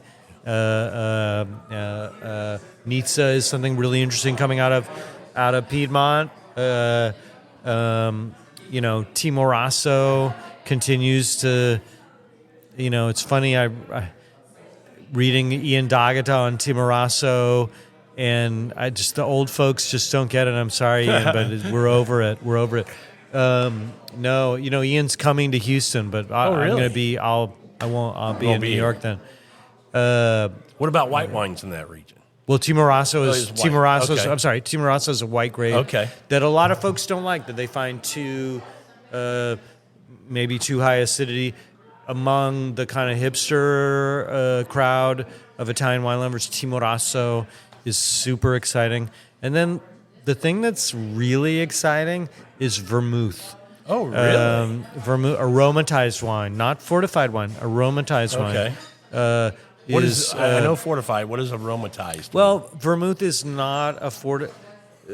Nizza is something really interesting coming out of Piedmont. Timorasso continues to. It's funny. I reading Ian D'Agata on Timorasso, and the old folks just don't get it. I'm sorry, Ian, but we're over it. We're over it. No, Ian's coming to Houston, but I'm going to be. I'll be in New York then. What about white wines in that region? Well, Timorasso is Timorasso's. Okay. I'm sorry, Timorasso is a white grape. Okay. That a lot of folks don't like. That they find maybe too high acidity. Among the kind of hipster crowd of Italian wine lovers, Timorasso is super exciting. And then the thing that's really exciting is vermouth. Oh, really? Vermouth, aromatized wine, not fortified wine, aromatized wine. Okay. What is I know fortified. What is aromatized? Well, vermouth is not a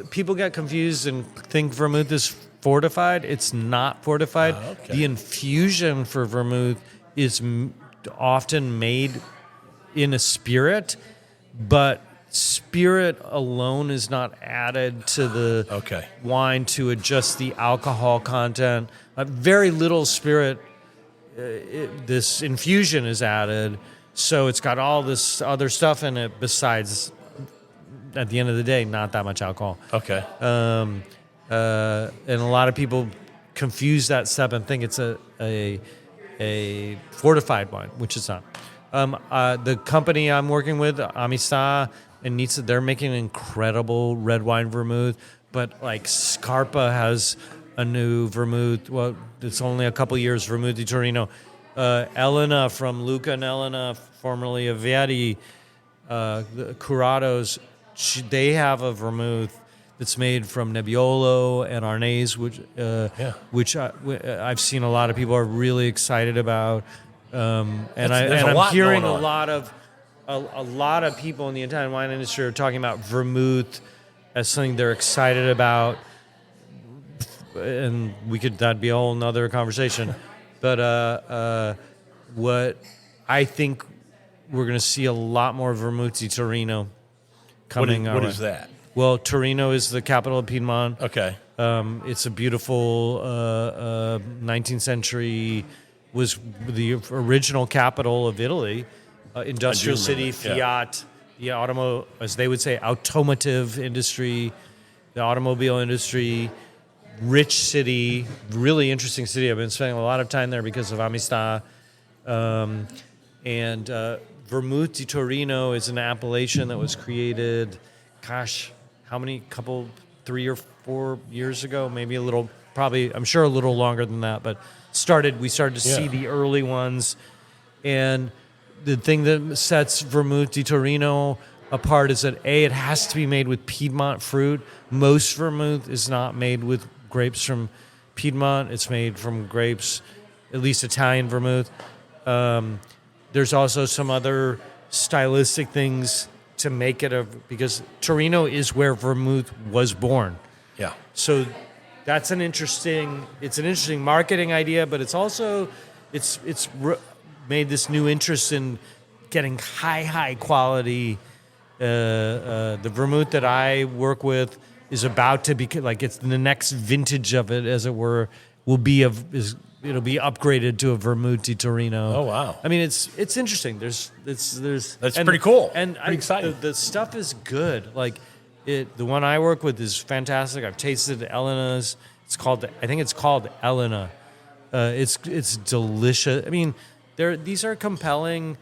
people get confused and think vermouth is fortified. It's not fortified. Okay. The infusion for vermouth is often made in a spirit, but spirit alone is not added to the wine to adjust the alcohol content. Very little spirit, this infusion is added, so it's got all this other stuff in it besides, at the end of the day, not that much alcohol. Okay. And a lot of people confuse that step and think it's a fortified wine, which it's not. The company I'm working with, Amistad and Nizza, they're making an incredible red wine vermouth. But like Scarpa has a new vermouth. Well, it's only a couple years, Vermouth di Torino. Elena from Luca and Elena, formerly of Vieti, the Curados, they have a vermouth that's made from Nebbiolo and Arnese, which I've seen a lot of people are really excited about. I'm hearing a lot of people in the Italian wine industry are talking about vermouth as something they're excited about, and that'd be a whole nother conversation. But what I think we're going to see a lot more vermouth di Torino coming. What is that? Well, Torino is the capital of Piedmont. Okay. It's a beautiful 19th century, was the original capital of Italy, industrial city, Fiat, the as they would say, automotive industry, the automobile industry, rich city, really interesting city. I've been spending a lot of time there because of Amistad. And Vermouth di Torino is an appellation that was created, how many? 3 or 4 years ago, maybe a little, probably, I'm sure a little longer than that, but we started to see the early ones. And the thing that sets Vermouth di Torino apart is that it has to be made with Piedmont fruit. Most vermouth is not made with grapes from Piedmont. It's made from grapes, at least Italian vermouth. There's also some other stylistic things to make it because Torino is where vermouth was born. Yeah. So that's an interesting marketing idea, but it's also made this new interest in getting high quality. The vermouth that I work with is about to be it's the next vintage of it, as it were, it'll be upgraded to a Vermouth di Torino. Oh wow! I mean, it's interesting. That's pretty cool and pretty exciting. The stuff is good. The one I work with is fantastic. I've tasted Elena's. I think it's called Elena. It's delicious. I mean, these are compelling.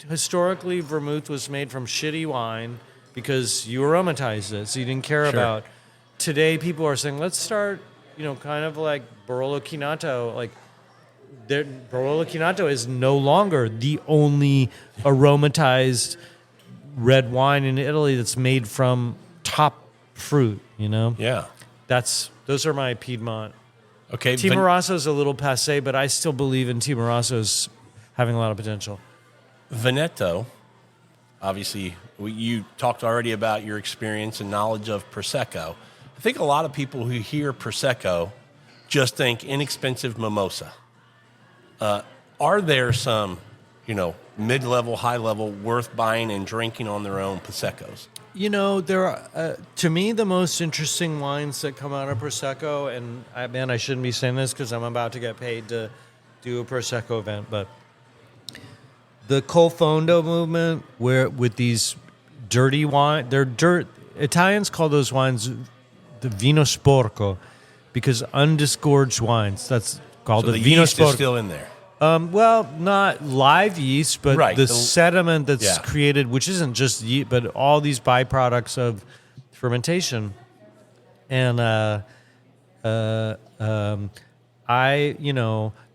Historically, vermouth was made from shitty wine because you aromatized it, so you didn't care about. Today, people are saying, let's start, kind of like Barolo Chinato. Barolo Chinato is no longer the only aromatized red wine in Italy that's made from top fruit, Yeah. Those are my Piedmont. Okay. Timorasso's a little passé, but I still believe in Timorasso's having a lot of potential. Veneto, obviously, you talked already about your experience and knowledge of Prosecco. I think a lot of people who hear Prosecco just think inexpensive mimosa. Are there some, mid-level, high-level worth buying and drinking on their own Proseccos? There are, to me, the most interesting wines that come out of Prosecco, and I shouldn't be saying this because I'm about to get paid to do a Prosecco event, but the Col Fondo movement, where with these dirty wine, Italians call those wines the vino sporco, because undisgorged wines. That's called so the vino vino sporco. Is still in there. Well, not live yeast, but the sediment that's created, which isn't just yeast, but all these byproducts of fermentation. And the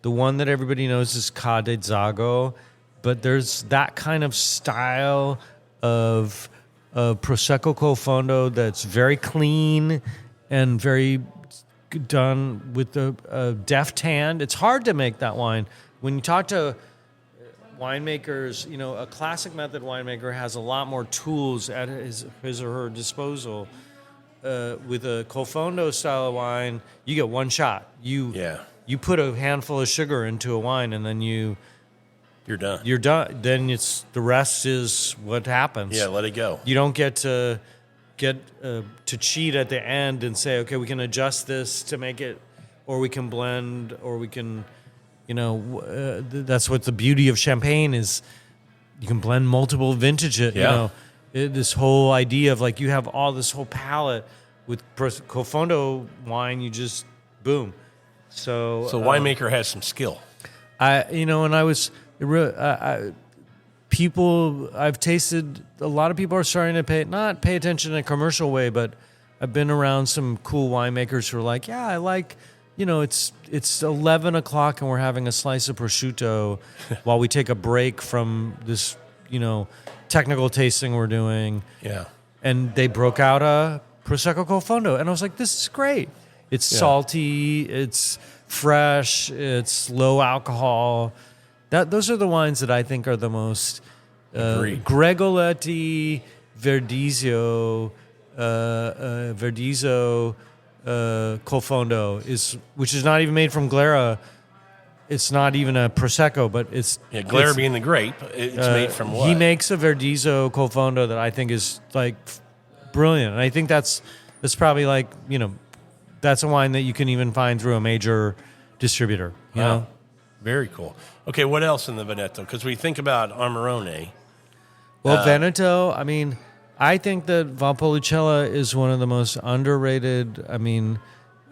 one that everybody knows is Ca de Zago. But there's that kind of style of Prosecco Col Fondo that's very clean and very done with a deft hand. It's hard to make that wine. When you talk to winemakers, a classic method winemaker has a lot more tools at his or her disposal. With a Col Fondo style of wine, you get one shot. You put a handful of sugar into a wine, and then you're done. Then the rest is what happens. Yeah, let it go. You don't get to cheat at the end and say, okay, we can adjust this to make it, or we can blend, or we can, that's what the beauty of champagne is. You can blend multiple vintages. This whole idea of you have all this whole palette with Col Fondo wine. You just boom. So winemaker has some skill. And I was. I've tasted, a lot of people are starting to not pay attention in a commercial way, but I've been around some cool winemakers who are like, yeah, I like, it's 11 o'clock and we're having a slice of prosciutto while we take a break from this, technical tasting we're doing. Yeah. And they broke out a Prosecco col fondo. And I was like, this is great. It's salty, it's fresh, it's low alcohol. Those are the wines that I think are the most Gregoletti, Verdizio, col fondo which is not even made from Glera. It's not even a Prosecco, but it's Glera being the grape. It's made from what? He makes a Verdizio col fondo that I think is like brilliant, and I think that's probably like that's a wine that you can even find through a major distributor. You know. Very cool. Okay, what else in the Veneto? Because we think about Amarone. Well, Veneto, I mean, I think that Valpolicella is one of the most underrated. I mean,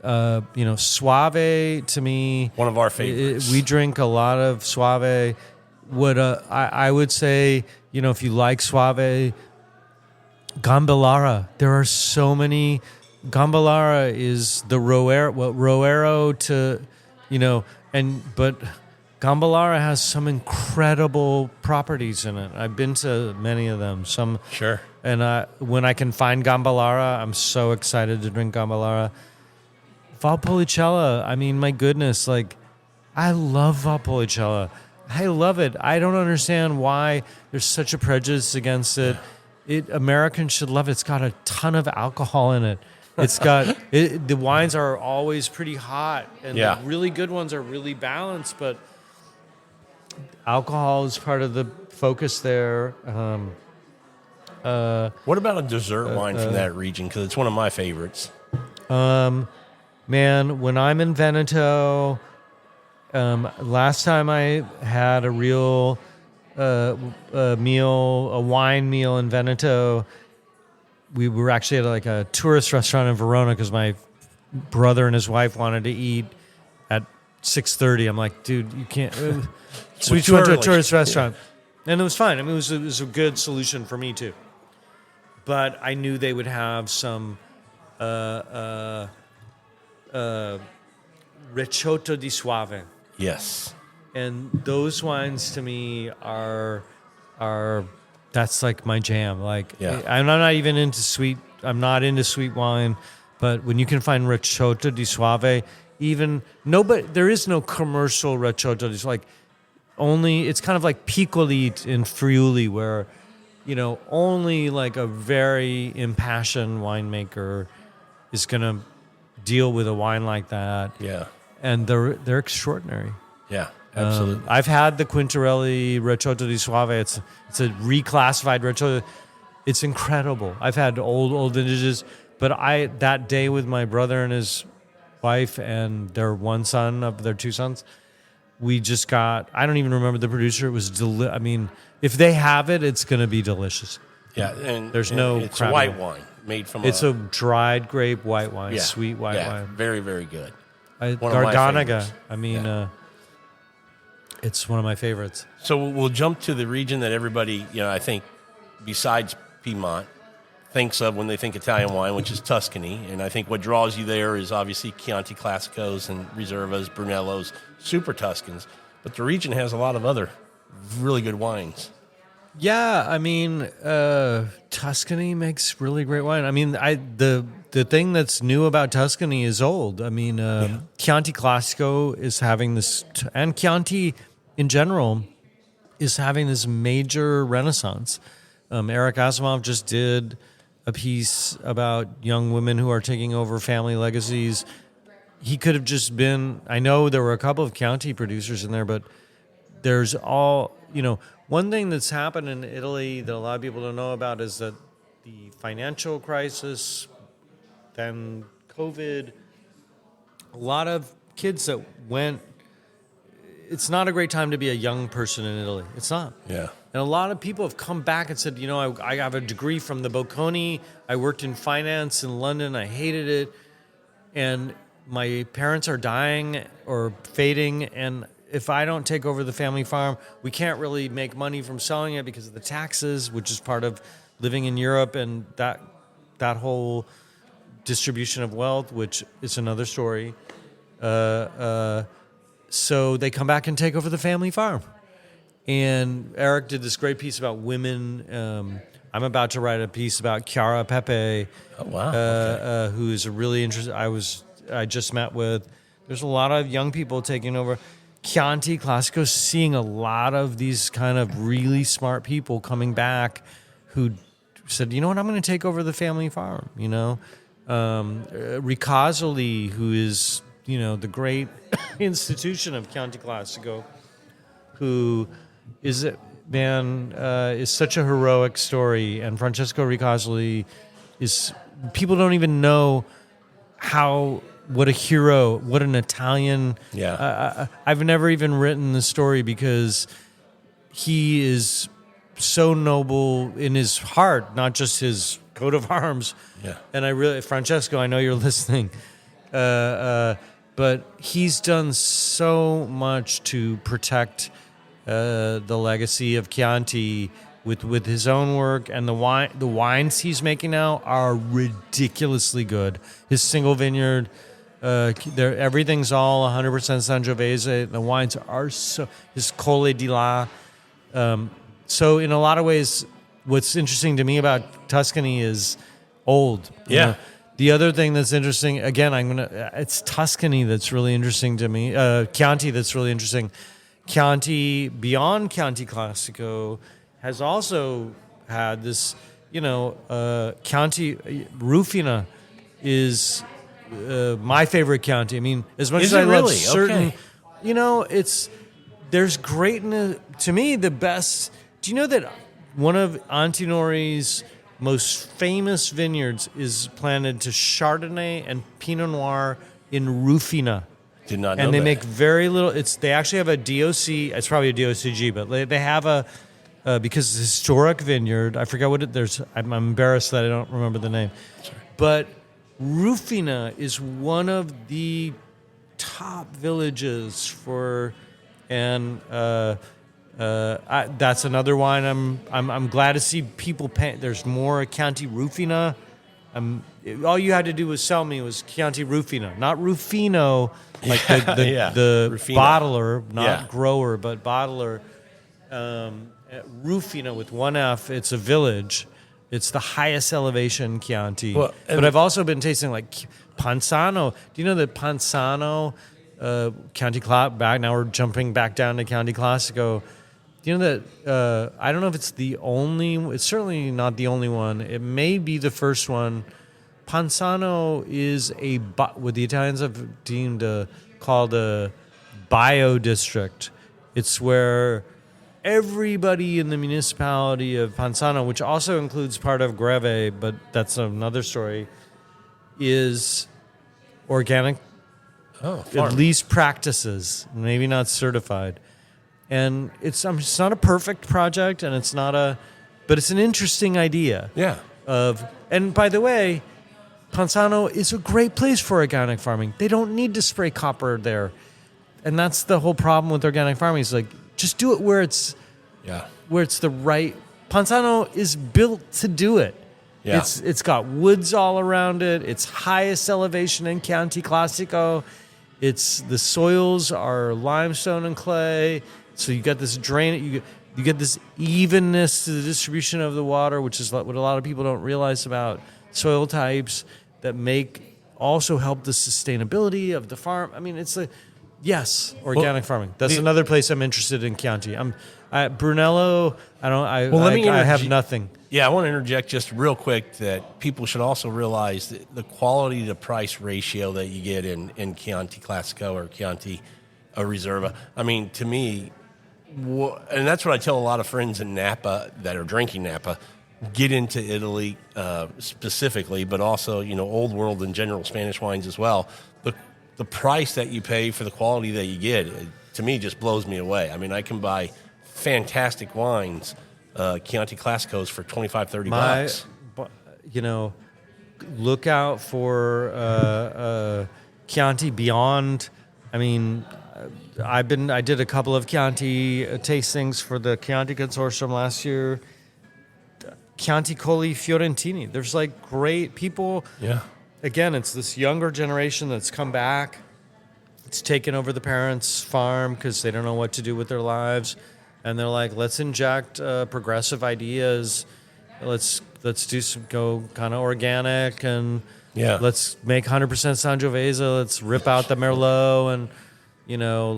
Soave, to me, one of our favorites. We drink a lot of Soave. I would say, if you like Soave, Gambellara. There are so many. Gambellara is the Roero to, but Gambellara has some incredible properties in it. I've been to many of them. Sure. And when I can find Gambellara, I'm so excited to drink Gambellara. Valpolicella, I mean, my goodness, like, I love Valpolicella. I love it. I don't understand why there's such a prejudice against it. Americans should love it. It's got a ton of alcohol in it. It's got the wines are always pretty hot, and the really good ones are really balanced. But alcohol is part of the focus there. What about a dessert wine from that region? Because it's one of my favorites. Man, when I'm in Veneto, last time I had a real a wine meal in Veneto. We were actually at like a tourist restaurant in Verona because my brother and his wife wanted to eat at 6:30. I'm like, dude, you can't. So we went to a tourist restaurant, and it was fine. I mean, it was a good solution for me too. But I knew they would have some Recioto di Soave. Yes. And those wines to me are that's like my jam. Like I'm not even into sweet. I'm not into sweet wine, but when you can find Recioto di Soave, there is no commercial Recioto di Soave. Like it's kind of like Piccoli in Friuli, where only like a very impassioned winemaker is gonna deal with a wine like that. Yeah, and they're extraordinary. Yeah. Absolutely. I've had the Quintarelli Recioto di Soave. It's a reclassified Recioto. It's incredible. I've had old vintages, but that day with my brother and his wife and their one son of their two sons, we just got. I don't even remember the producer. It was I mean, if they have it, it's going to be delicious. Yeah, and there's it's a white wine made from. It's a dried grape white wine, sweet white wine. Very, very good. Garganega. I mean. It's one of my favorites. So we'll jump to the region that everybody, I think, besides Piedmont, thinks of when they think Italian wine, which is Tuscany. And I think what draws you there is obviously Chianti Classicos and Reservas, Brunellos, Super Tuscans. But the region has a lot of other really good wines. Yeah, I mean, Tuscany makes really great wine. I mean, the thing that's new about Tuscany is old. I mean, Chianti Classico is having this, and Chianti in general is having this major renaissance. Eric Asimov just did a piece about young women who are taking over family legacies. He could have just been, I know there were a couple of Chianti producers in there, but there's one thing that's happened in Italy that a lot of people don't know about is that the financial crisis, then COVID, a lot of kids that went, it's not a great time to be a young person in Italy. It's not. Yeah. And a lot of people have come back and said, I have a degree from the Bocconi. I worked in finance in London. I hated it. And my parents are dying or fading. And if I don't take over the family farm, we can't really make money from selling it because of the taxes, which is part of living in Europe and that whole distribution of wealth, which is another story. So they come back and take over the family farm. And Eric did this great piece about women. I'm about to write a piece about Chiara Pepe, who is a really interesting. I just met with. There's a lot of young people taking over. Chianti Classico, seeing a lot of these kind of really smart people coming back, who said, you know what, I'm going to take over the family farm. Ricasoli, who is the great institution of Chianti Classico, who is such a heroic story, and Francesco Ricasoli is. People don't even know what a hero, what an Italian. Yeah. I've never even written the story because he is so noble in his heart, not just his coat of arms. Yeah. And Francesco, I know you're listening, but he's done so much to protect the legacy of Chianti with his own work, and the wines he's making now are ridiculously good. His single vineyard. Everything's all 100% Sangiovese. The wines are his Colle di La. So in a lot of ways, what's interesting to me about Tuscany is old. Yeah. The other thing that's interesting, again, it's Tuscany that's really interesting to me. Chianti that's really interesting. Chianti, beyond Chianti Classico, has also had this, Chianti Rufina is my favorite Chianti. I mean, as much as I love certain, there's greatness. To me, the best. Do you know that one of Antinori's most famous vineyards is planted to Chardonnay and Pinot Noir in Rufina? Did not know and they that. make very little. They actually have a DOC. It's probably a DOCG, but they have because it's a historic vineyard. I forget what I'm embarrassed that I don't remember the name. Sorry. But Rufina is one of the top villages that's another wine. I'm glad to see people pay. There's more Chianti Rufina. All you had to do was sell me was Chianti Rufina, not Rufino, like the bottler, not grower, but bottler. Rufina with one F. It's a village. It's the highest elevation Chianti. Well, but I've also been tasting like Panzano. Do you know that Panzano, Chianti Classico, now we're jumping back down to Chianti Classico. Do you know that, I don't know if it's it's certainly not the only one. It may be the first one. Panzano is what the Italians have deemed called a bio district. It's where everybody in the municipality of Panzano, which also includes part of Greve, but that's another story, is organic, at least practices, maybe not certified. And it's not a perfect project, and but it's an interesting idea. Yeah. And by the way, Panzano is a great place for organic farming. They don't need to spray copper there. And that's the whole problem with organic farming. Is like, just do it where it's the right. Panzano is built to do it. Yeah. It's got woods all around it. It's highest elevation in Chianti Classico. The soils are limestone and clay. So you got this drain. You get this evenness to the distribution of the water, which is what a lot of people don't realize about soil types that also help the sustainability of the farm. I mean, it's organic farming. That's another place I'm interested in Chianti. Brunello. I have nothing. Yeah, I want to interject just real quick that people should also realize that the quality to price ratio that you get in Chianti Classico or Chianti Riserva. I mean, to me, and that's what I tell a lot of friends in Napa that are drinking Napa. Get into Italy specifically, but also Old World and general Spanish wines as well. The price that you pay for the quality that you get, to me, just blows me away. I mean, I can buy fantastic wines, Chianti Classicos, for $25-$30. Look out for Chianti Beyond. I mean, I did a couple of Chianti tastings for the Chianti Consortium last year. Chianti Colli Fiorentini. There's like great people. Yeah. Again, it's this younger generation that's come back. It's taken over the parents' farm because they don't know what to do with their lives, and they're like, let's inject progressive ideas. Let's go kind of organic, and let's make 100% Sangiovese. Let's rip out the Merlot, and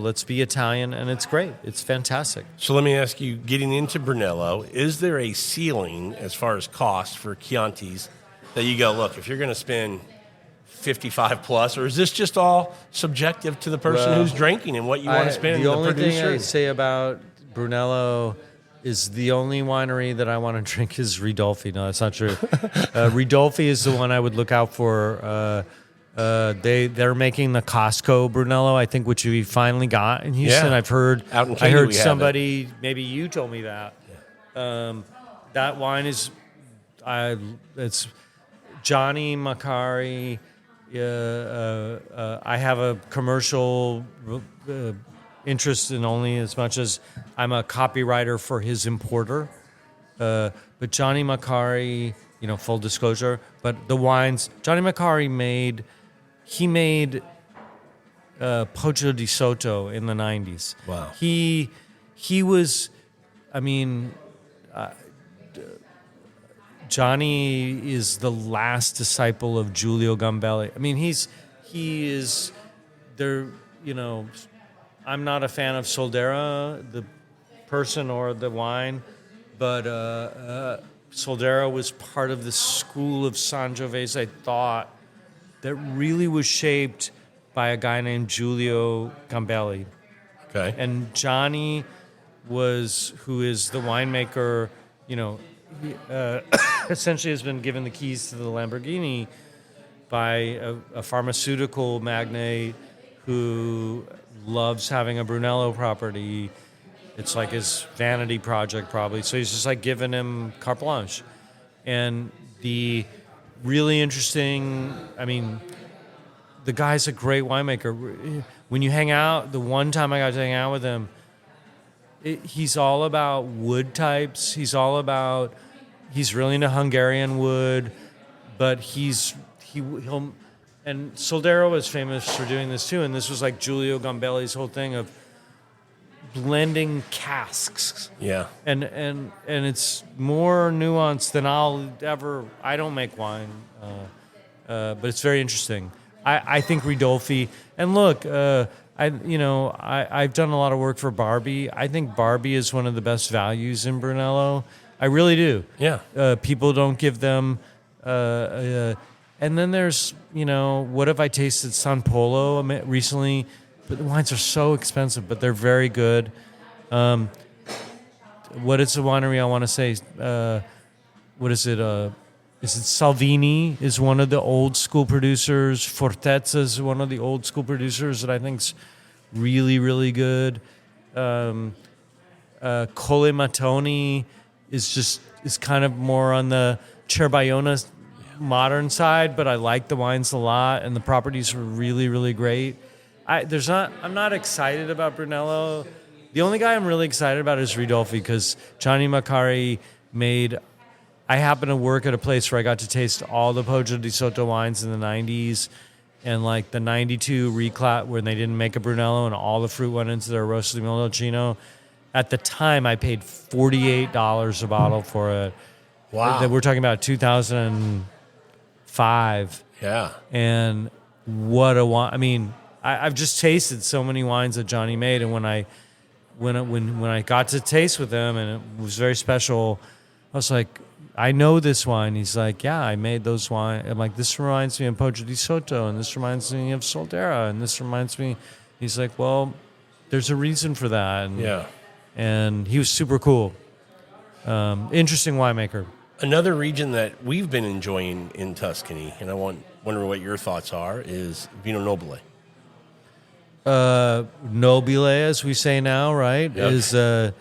let's be Italian, and it's great. It's fantastic. So let me ask you, getting into Brunello, is there a ceiling as far as cost for Chiantis that you go, look, if you're going to spend 55 plus, or is this just all subjective to the person who's drinking and what you want to spend? The only thing I say about Brunello is the only winery that I want to drink is Ridolfi. No, that's not true. Ridolfi is the one I would look out for. They're making the Costco Brunello, I think, which we finally got in Houston. Yeah. I've heard. Out in I Katy heard we have somebody, maybe you told me that. That wine is, it's Johnny Macari. I have a commercial interest in only as much as I'm a copywriter for his importer. But Johnny Macari, full disclosure, but the wines, Johnny Macari made Poggio di Sotto in the 90s. Wow. He was, Johnny is the last disciple of Giulio Gambelli. He is there, I'm not a fan of Soldera, the person or the wine, but Soldera was part of the school of Sangiovese, I thought, that really was shaped by a guy named Giulio Gambelli. Okay. And Johnny who is the winemaker, he essentially has been given the keys to the Lamborghini by a pharmaceutical magnate who loves having a Brunello property. It's like his vanity project probably. So he's just like giving him carte blanche. And the really interesting, the guy's a great winemaker. When you hang out, the one time I got to hang out with him, he's all about wood types. He's really into Hungarian wood, but he'll and Soldero is famous for doing this too. And this was like Giulio Gambelli's whole thing of blending casks. Yeah. And it's more nuanced than I don't make wine, but it's very interesting. I think Ridolfi, and look, I've done a lot of work for Barbie. I think Barbie is one of the best values in Brunello. I really do. Yeah. People don't give them. And then there's, what have I tasted? San Polo recently, but the wines are so expensive, but they're very good. What is the winery I want to say? What is it? Is it Salvini is one of the old school producers. Fortezza is one of the old school producers that I think's really, really good. Colle Mattoni is kind of more on the Cervaiona modern side, but I like the wines a lot, and the properties were really, really great. I'm not excited about Brunello. The only guy I'm really excited about is Ridolfi because Johnny Macari I happened to work at a place where I got to taste all the Poggio di Sotto wines in the 90s, and like the 92 reclat when they didn't make a Brunello and all the fruit went into their Rosso di Montalcino. At the time, I paid $48 a bottle for it. Wow. We're talking about 2005. Yeah. And what a wine. I've just tasted so many wines that Johnny made, and when I got to taste with him, and it was very special, I was like, I know this wine. He's like, yeah, I made those wine. I'm like, this reminds me of Poggio di Sotto, and this reminds me of Soldera, and this reminds me. He's like, well, there's a reason for that. And, yeah. And he was super cool. Interesting winemaker. Another region that we've been enjoying in Tuscany, and I wonder what your thoughts are, is Vino Nobile. Nobile, as we say now, right? Yep. Is they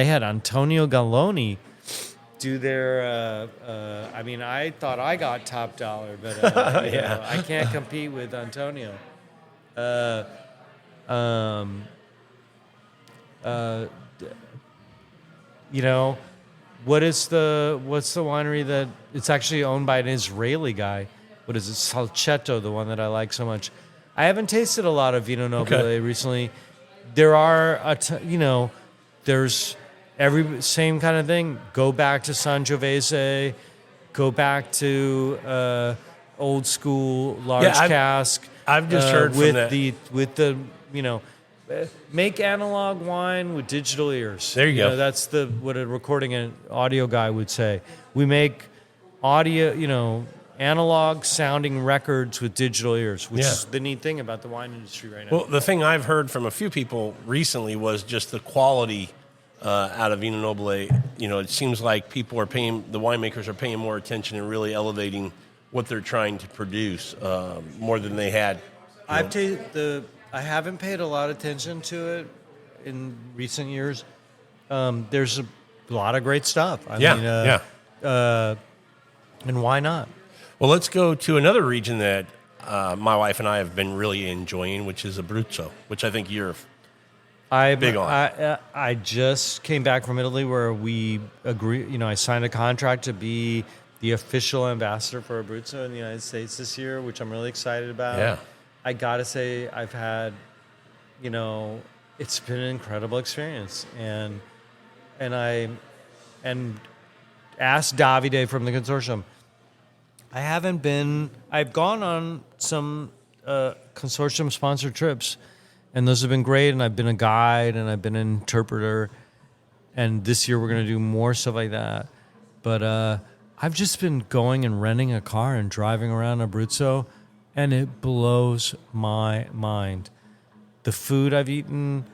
had Antonio Galloni do their. I mean, I thought I got top dollar, but you know, I can't compete with Antonio. You know, what's the winery that it's actually owned by an Israeli guy? What is it? Salcetto, the one that I like so much. I haven't tasted a lot of Vino Nobile recently. There are there's every same kind of thing. Go back to Sangiovese, go back to old school large cask. I've just heard with from make analog wine with digital ears. There you go. That's what a recording and audio guy would say. We make audio, analog sounding records with digital ears, which is the neat thing about the wine industry right now. Well, the thing I've heard from a few people recently was just the quality out of Vino Nobile. It seems like the winemakers are paying more attention and really elevating what they're trying to produce more than they had. I haven't paid a lot of attention to it in recent years. There's a lot of great stuff. I mean, and why not? Well, let's go to another region that my wife and I have been really enjoying, which is Abruzzo, which I think you're big on. I just came back from Italy where we I signed a contract to be the official ambassador for Abruzzo in the United States this year, which I'm really excited about. Yeah. I got to say I've had, it's been an incredible experience. And I asked Davide from the consortium, I've gone on some consortium-sponsored trips, and those have been great, and I've been a guide, and I've been an interpreter, and this year we're going to do more stuff like that. But I've just been going and renting a car and driving around Abruzzo, and it blows my mind. The food I've eaten,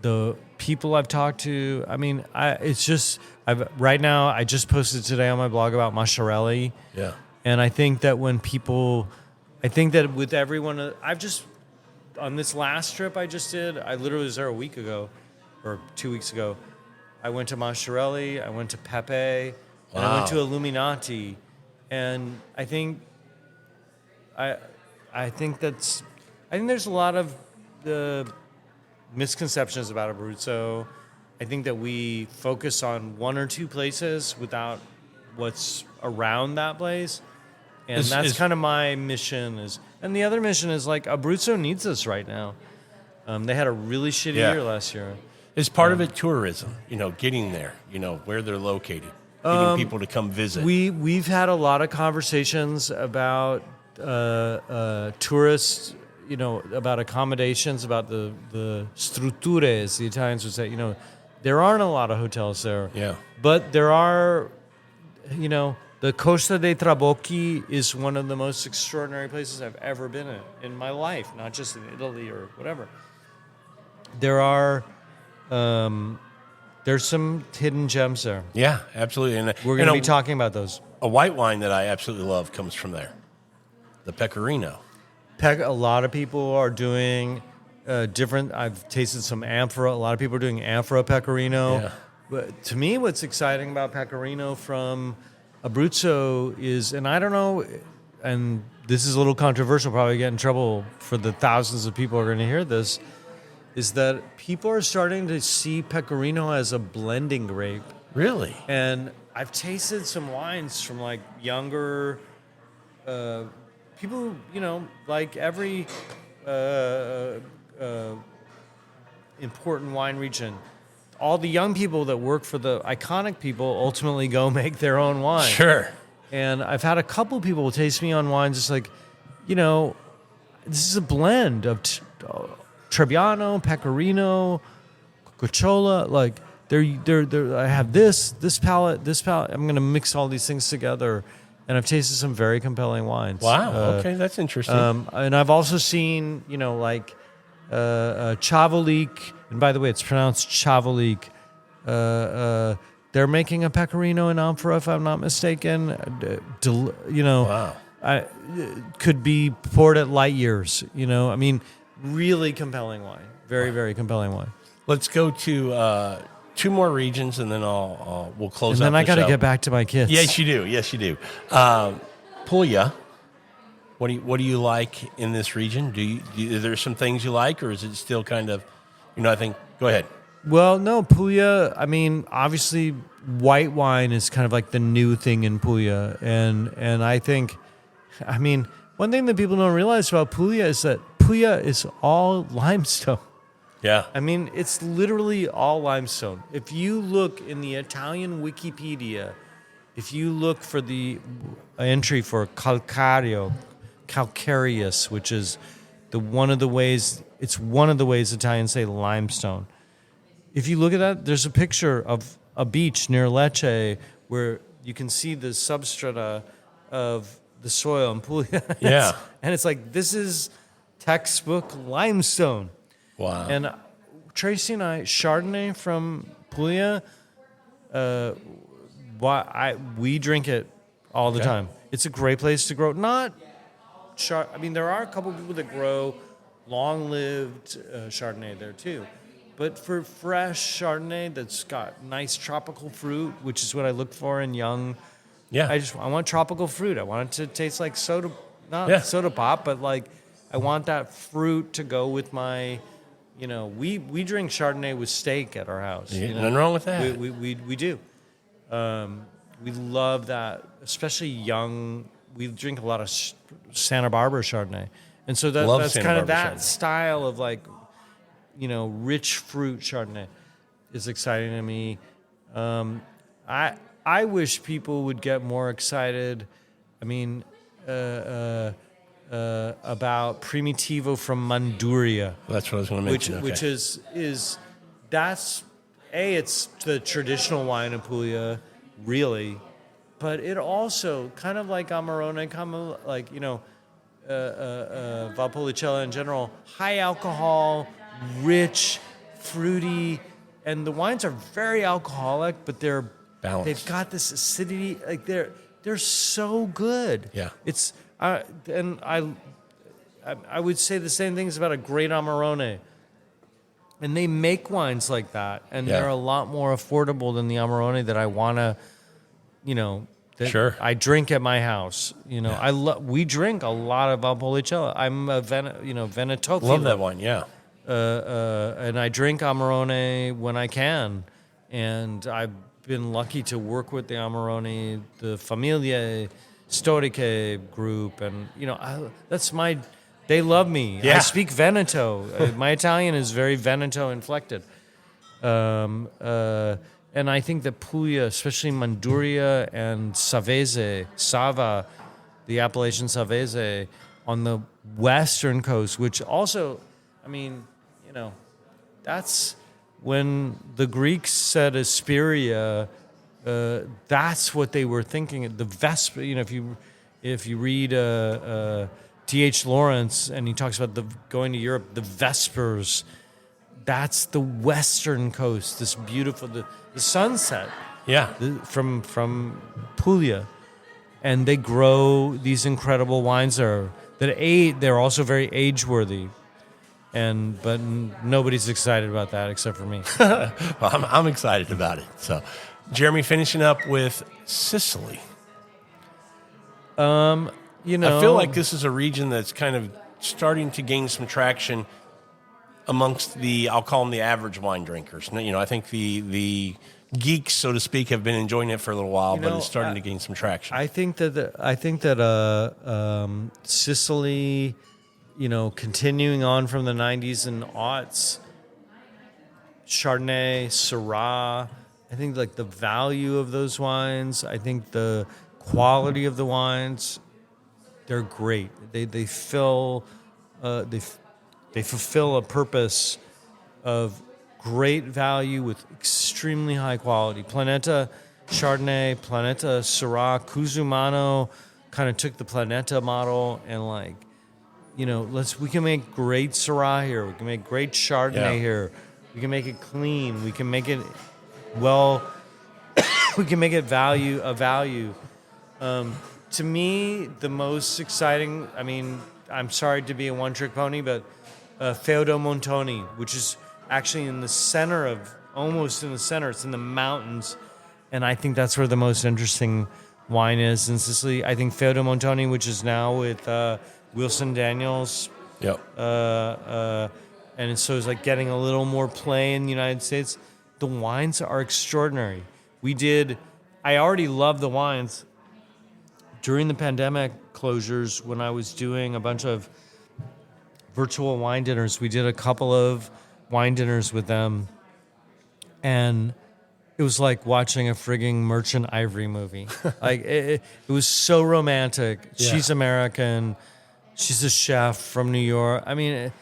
the people I've talked to. I mean, right now, I just posted today on my blog about Masciarelli. Yeah. And I think that with everyone, on this last trip I just did, I literally was there a week ago or 2 weeks ago. I went to Masciarelli, I went to Pepe, and I went to Illuminati. And I think there's a lot of misconceptions about Abruzzo. I think that we focus on one or two places without what's around that place. And that's kind of my mission and the other mission is like Abruzzo needs us right now. They had a really shitty year last year. Is part of it tourism, getting there, where they're located, getting people to come visit. We've had a lot of conversations about tourists, about accommodations, about the strutture, as the Italians would say. There aren't a lot of hotels there. Yeah. But there are, the Costa dei Trabocchi is one of the most extraordinary places I've ever been in my life, not just in Italy or whatever. There are, there's some hidden gems there. Yeah, absolutely. And we're going to be talking about those. A white wine that I absolutely love comes from there, the Pecorino. A lot of people are doing different. I've tasted some Amphora. A lot of people are doing Amphora Pecorino. Yeah. But to me, what's exciting about Pecorino from Abruzzo is, and I don't know, and this is a little controversial, probably get in trouble for the thousands of people who are going to hear this, is that people are starting to see Pecorino as a blending grape. Really? And I've tasted some wines from like younger people, like every important wine region. All the young people that work for the iconic people ultimately go make their own wine. Sure. And I've had a couple people taste me on wines just like, this is a blend of Trebbiano, Pecorino, Cocciola. Like, I have this palate. I'm going to mix all these things together. And I've tasted some very compelling wines. Wow. Okay, that's interesting. And I've also seen, Chavolik. And by the way, it's pronounced Chavolik. They're making a Pecorino in Amphora, if I'm not mistaken. Wow. Could be poured at light years. Really compelling wine. Very, very compelling wine. Let's go to 2 more regions, and then we'll close. And then out I the got to show. get back to my kids. Yes, you do. Yes, you do. Puglia. What do you like in this region? Are there some things you like, or is it still kind of, I think. Go ahead. Well, no, Puglia, I mean, obviously white wine is kind of like the new thing in Puglia. And I think, I mean, one thing that people don't realize about Puglia is that Puglia is all limestone. Yeah. I mean, it's literally all limestone. If you look in the Italian Wikipedia, if you look for the entry for calcareous, which is one of the ways Italians say limestone. If you look at that, there's a picture of a beach near Lecce where you can see the substrata of the soil in Puglia. Yeah. And it's like, this is textbook limestone. Wow. And Tracy and I, Chardonnay from Puglia, we drink it all the time. It's a great place to grow. I mean, there are a couple people that grow long-lived Chardonnay there too. But for fresh Chardonnay that's got nice tropical fruit, which is what I look for in young. Yeah. I want tropical fruit. I want it to taste like soda, soda pop, but like I want that fruit to go with my, we drink Chardonnay with steak at our house. Nothing wrong with that. We do. We love that, especially young. We drink a lot of Santa Barbara Chardonnay, and so that's Santa kind of Barbara that Chardonnay. style of like, rich fruit Chardonnay is exciting to me. I wish people would get more excited. I mean, about Primitivo from Manduria. That's what I was going to mention. Which is it's the traditional wine of Puglia, really, but it also kind of like Amarone, Valpolicella in general, high alcohol, rich, fruity, and the wines are very alcoholic, but they're balanced. They've got this acidity, like they're so good. Yeah, it's and I would say the same things about a great Amarone. And they make wines like that, and they're a lot more affordable than the Amarone that I want to, Sure. I drink at my house. We drink a lot of Valpolicella. I'm a Venetophile. Love that wine, yeah. And I drink Amarone when I can, and I've been lucky to work with the Amarone, the Famiglie Storiche group, and they love me. Yeah. I speak Veneto. My Italian is very Veneto inflected. And I think that Puglia, especially Manduria and Sava, the appellation Savese, on the western coast, which also, I mean, that's when the Greeks said Asperia, that's what they were thinking. The Vesper, if you read T.H. Lawrence, and he talks about going to Europe, the Vespers. That's the western coast. This beautiful, the sunset. Yeah. From Puglia, and they grow these incredible wines there. They're also very age-worthy, but nobody's excited about that except for me. Well, I'm excited about it. So, Jeremy, finishing up with Sicily. I feel like this is a region that's kind of starting to gain some traction amongst I'll call them the average wine drinkers. I think the geeks, so to speak, have been enjoying it for a little while, but it's starting to gain some traction. I think that Sicily, continuing on from the 90s and aughts, Chardonnay, Syrah, I think like the value of those wines, I think the quality of the wines, they're great. They fulfill a purpose of great value with extremely high quality. Planeta Chardonnay, Planeta Syrah, Cusumano kind of took the Planeta model and we can make great Syrah here. We can make great Chardonnay here. We can make it clean. We can make it we can make it value. To me, the most exciting, I'm sorry to be a one-trick pony, but Feudo Montoni, which is actually in the center of almost in the center. It's in the mountains, and I think that's where the most interesting wine is in Sicily. I think Feudo Montoni, which is now with Wilson Daniels. Yep. And so it's like getting a little more play in the United States. The wines are extraordinary. I already love the wines. During the pandemic closures, when I was doing a bunch of virtual wine dinners, we did a couple of wine dinners with them. And it was like watching a frigging Merchant Ivory movie. Like it was so romantic. Yeah. She's American. She's a chef from New York. I mean,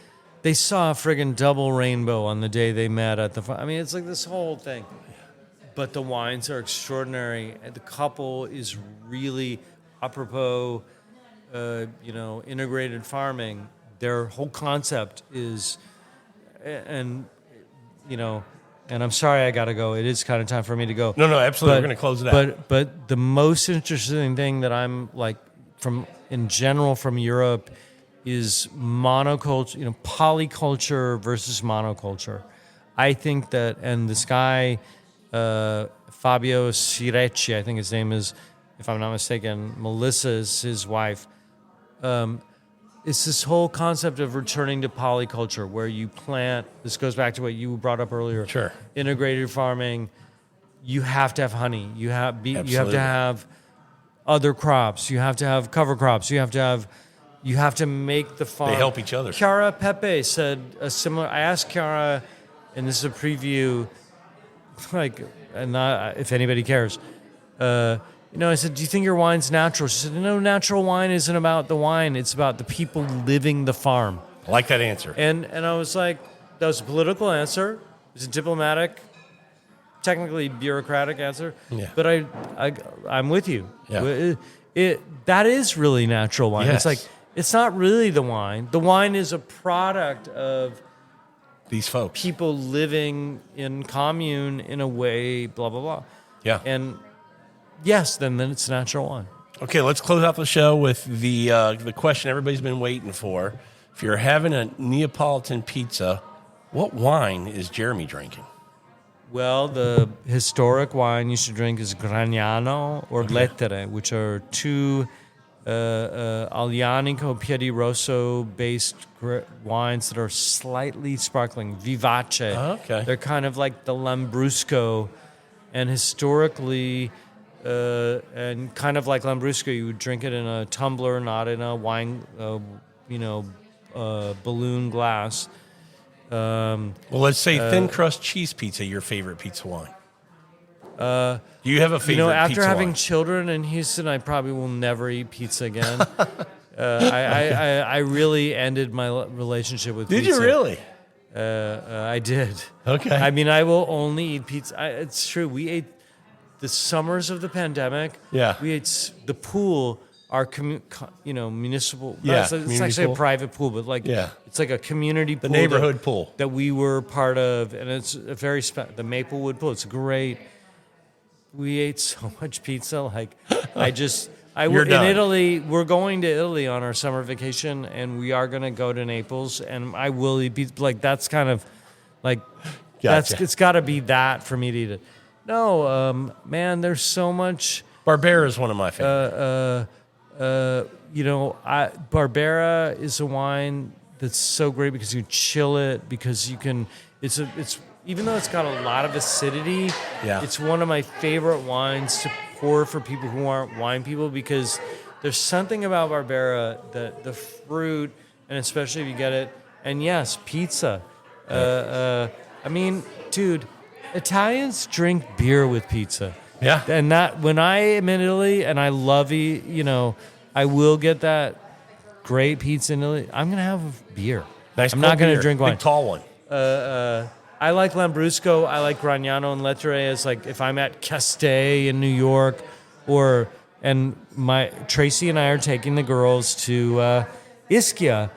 they saw a friggin' double rainbow on the day they met at the. I mean, it's like this whole thing. But the wines are extraordinary. And the couple is really apropos. Integrated farming. Their whole concept is, and I'm sorry I got to go. It is kind of time for me to go. No, absolutely. We're going to close it out. But the most interesting thing that I'm like in general from Europe is monoculture, polyculture versus monoculture. I think that, and this guy, Fabio Cirecci, I think his name is, if I'm not mistaken, Melissa is his wife. It's this whole concept of returning to polyculture where you plant. This goes back to what you brought up earlier. Sure. Integrated farming. You have to have honey. You have to have other crops. You have to have cover crops. You have to make the farm. They help each other. Chiara Pepe said a similar. I asked Chiara, and this is a preview, and not if anybody cares. I said, do you think your wine's natural? She said, no, natural wine isn't about the wine. It's about the people living the farm. I like that answer. And I was like, that was a political answer. It was a diplomatic, technically bureaucratic answer. Yeah. But I'm with you. Yeah. That is really natural wine. Yes. It's like, it's not really the wine. The wine is a product of these folks. People living in commune in a way, blah, blah, blah. Yeah. And yes, then it's natural wine. Okay, let's close out the show with the question everybody's been waiting for. If you're having a Neapolitan pizza, what wine is Jeremy drinking? Well, the historic wine you should drink is Gragnano or Lettere, which are two Aglianico Piedirosso-based wines that are slightly sparkling, vivace. Oh, okay. They're kind of like the Lambrusco, and historically... and kind of like Lambrusco, you would drink it in a tumbler, not in a wine, balloon glass. Well, let's say thin crust cheese pizza, your favorite pizza wine. Do you have a favorite after pizza having wine? children in Houston, I probably will never eat pizza again. I really ended my relationship with pizza. Did you really? I did. Okay. I mean, I will only eat pizza. It's true. We ate the summers of the pandemic. Yeah. We ate the pool. Our municipal. Yeah, It's community actually pool. a private pool, but it's like a community pool. The neighborhood pool. that we were part of, and it's a very the Maplewood pool. It's great. We ate so much pizza. You're done. In Italy. We're going to Italy on our summer vacation, and we are going to go to Naples, and I will eat pizza. Like that's kind of like Gotcha. it's got to be that for me to eat it. No, man, there's so much. Barbera is one of my favorites. Barbera is a wine that's so great because you chill it, because you can. It's even though it's got a lot of acidity. Yeah. It's one of my favorite wines to pour for people who aren't wine people, because there's something about Barbera that the fruit, and especially if you get it, and yes, pizza. I mean, dude, Italians drink beer with pizza. Yeah. And that when I am in Italy and I love I will get that great pizza in Italy. I'm gonna have a beer. Nice. I'm not gonna beer. drink wine. Big tall one. I like Lambrusco. I like Gragnano and Lettere as like if I'm at Castell in New York, and Tracy and I are taking the girls to Ischia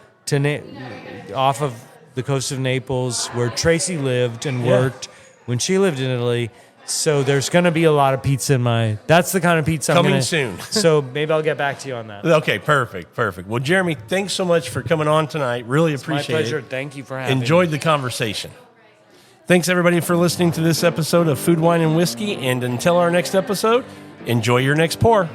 off of the coast of Naples, where Tracy lived and worked when she lived in Italy. So there's going to be a lot of pizza that's the kind of pizza Coming soon. So maybe I'll get back to you on that. Okay, perfect. Well, Jeremy, thanks so much for coming on tonight. Really appreciate it. My pleasure. Thank you for having me. Enjoyed the conversation. Thanks, everybody, for listening to this episode of Food, Wine, and Whiskey. And until our next episode, enjoy your next pour.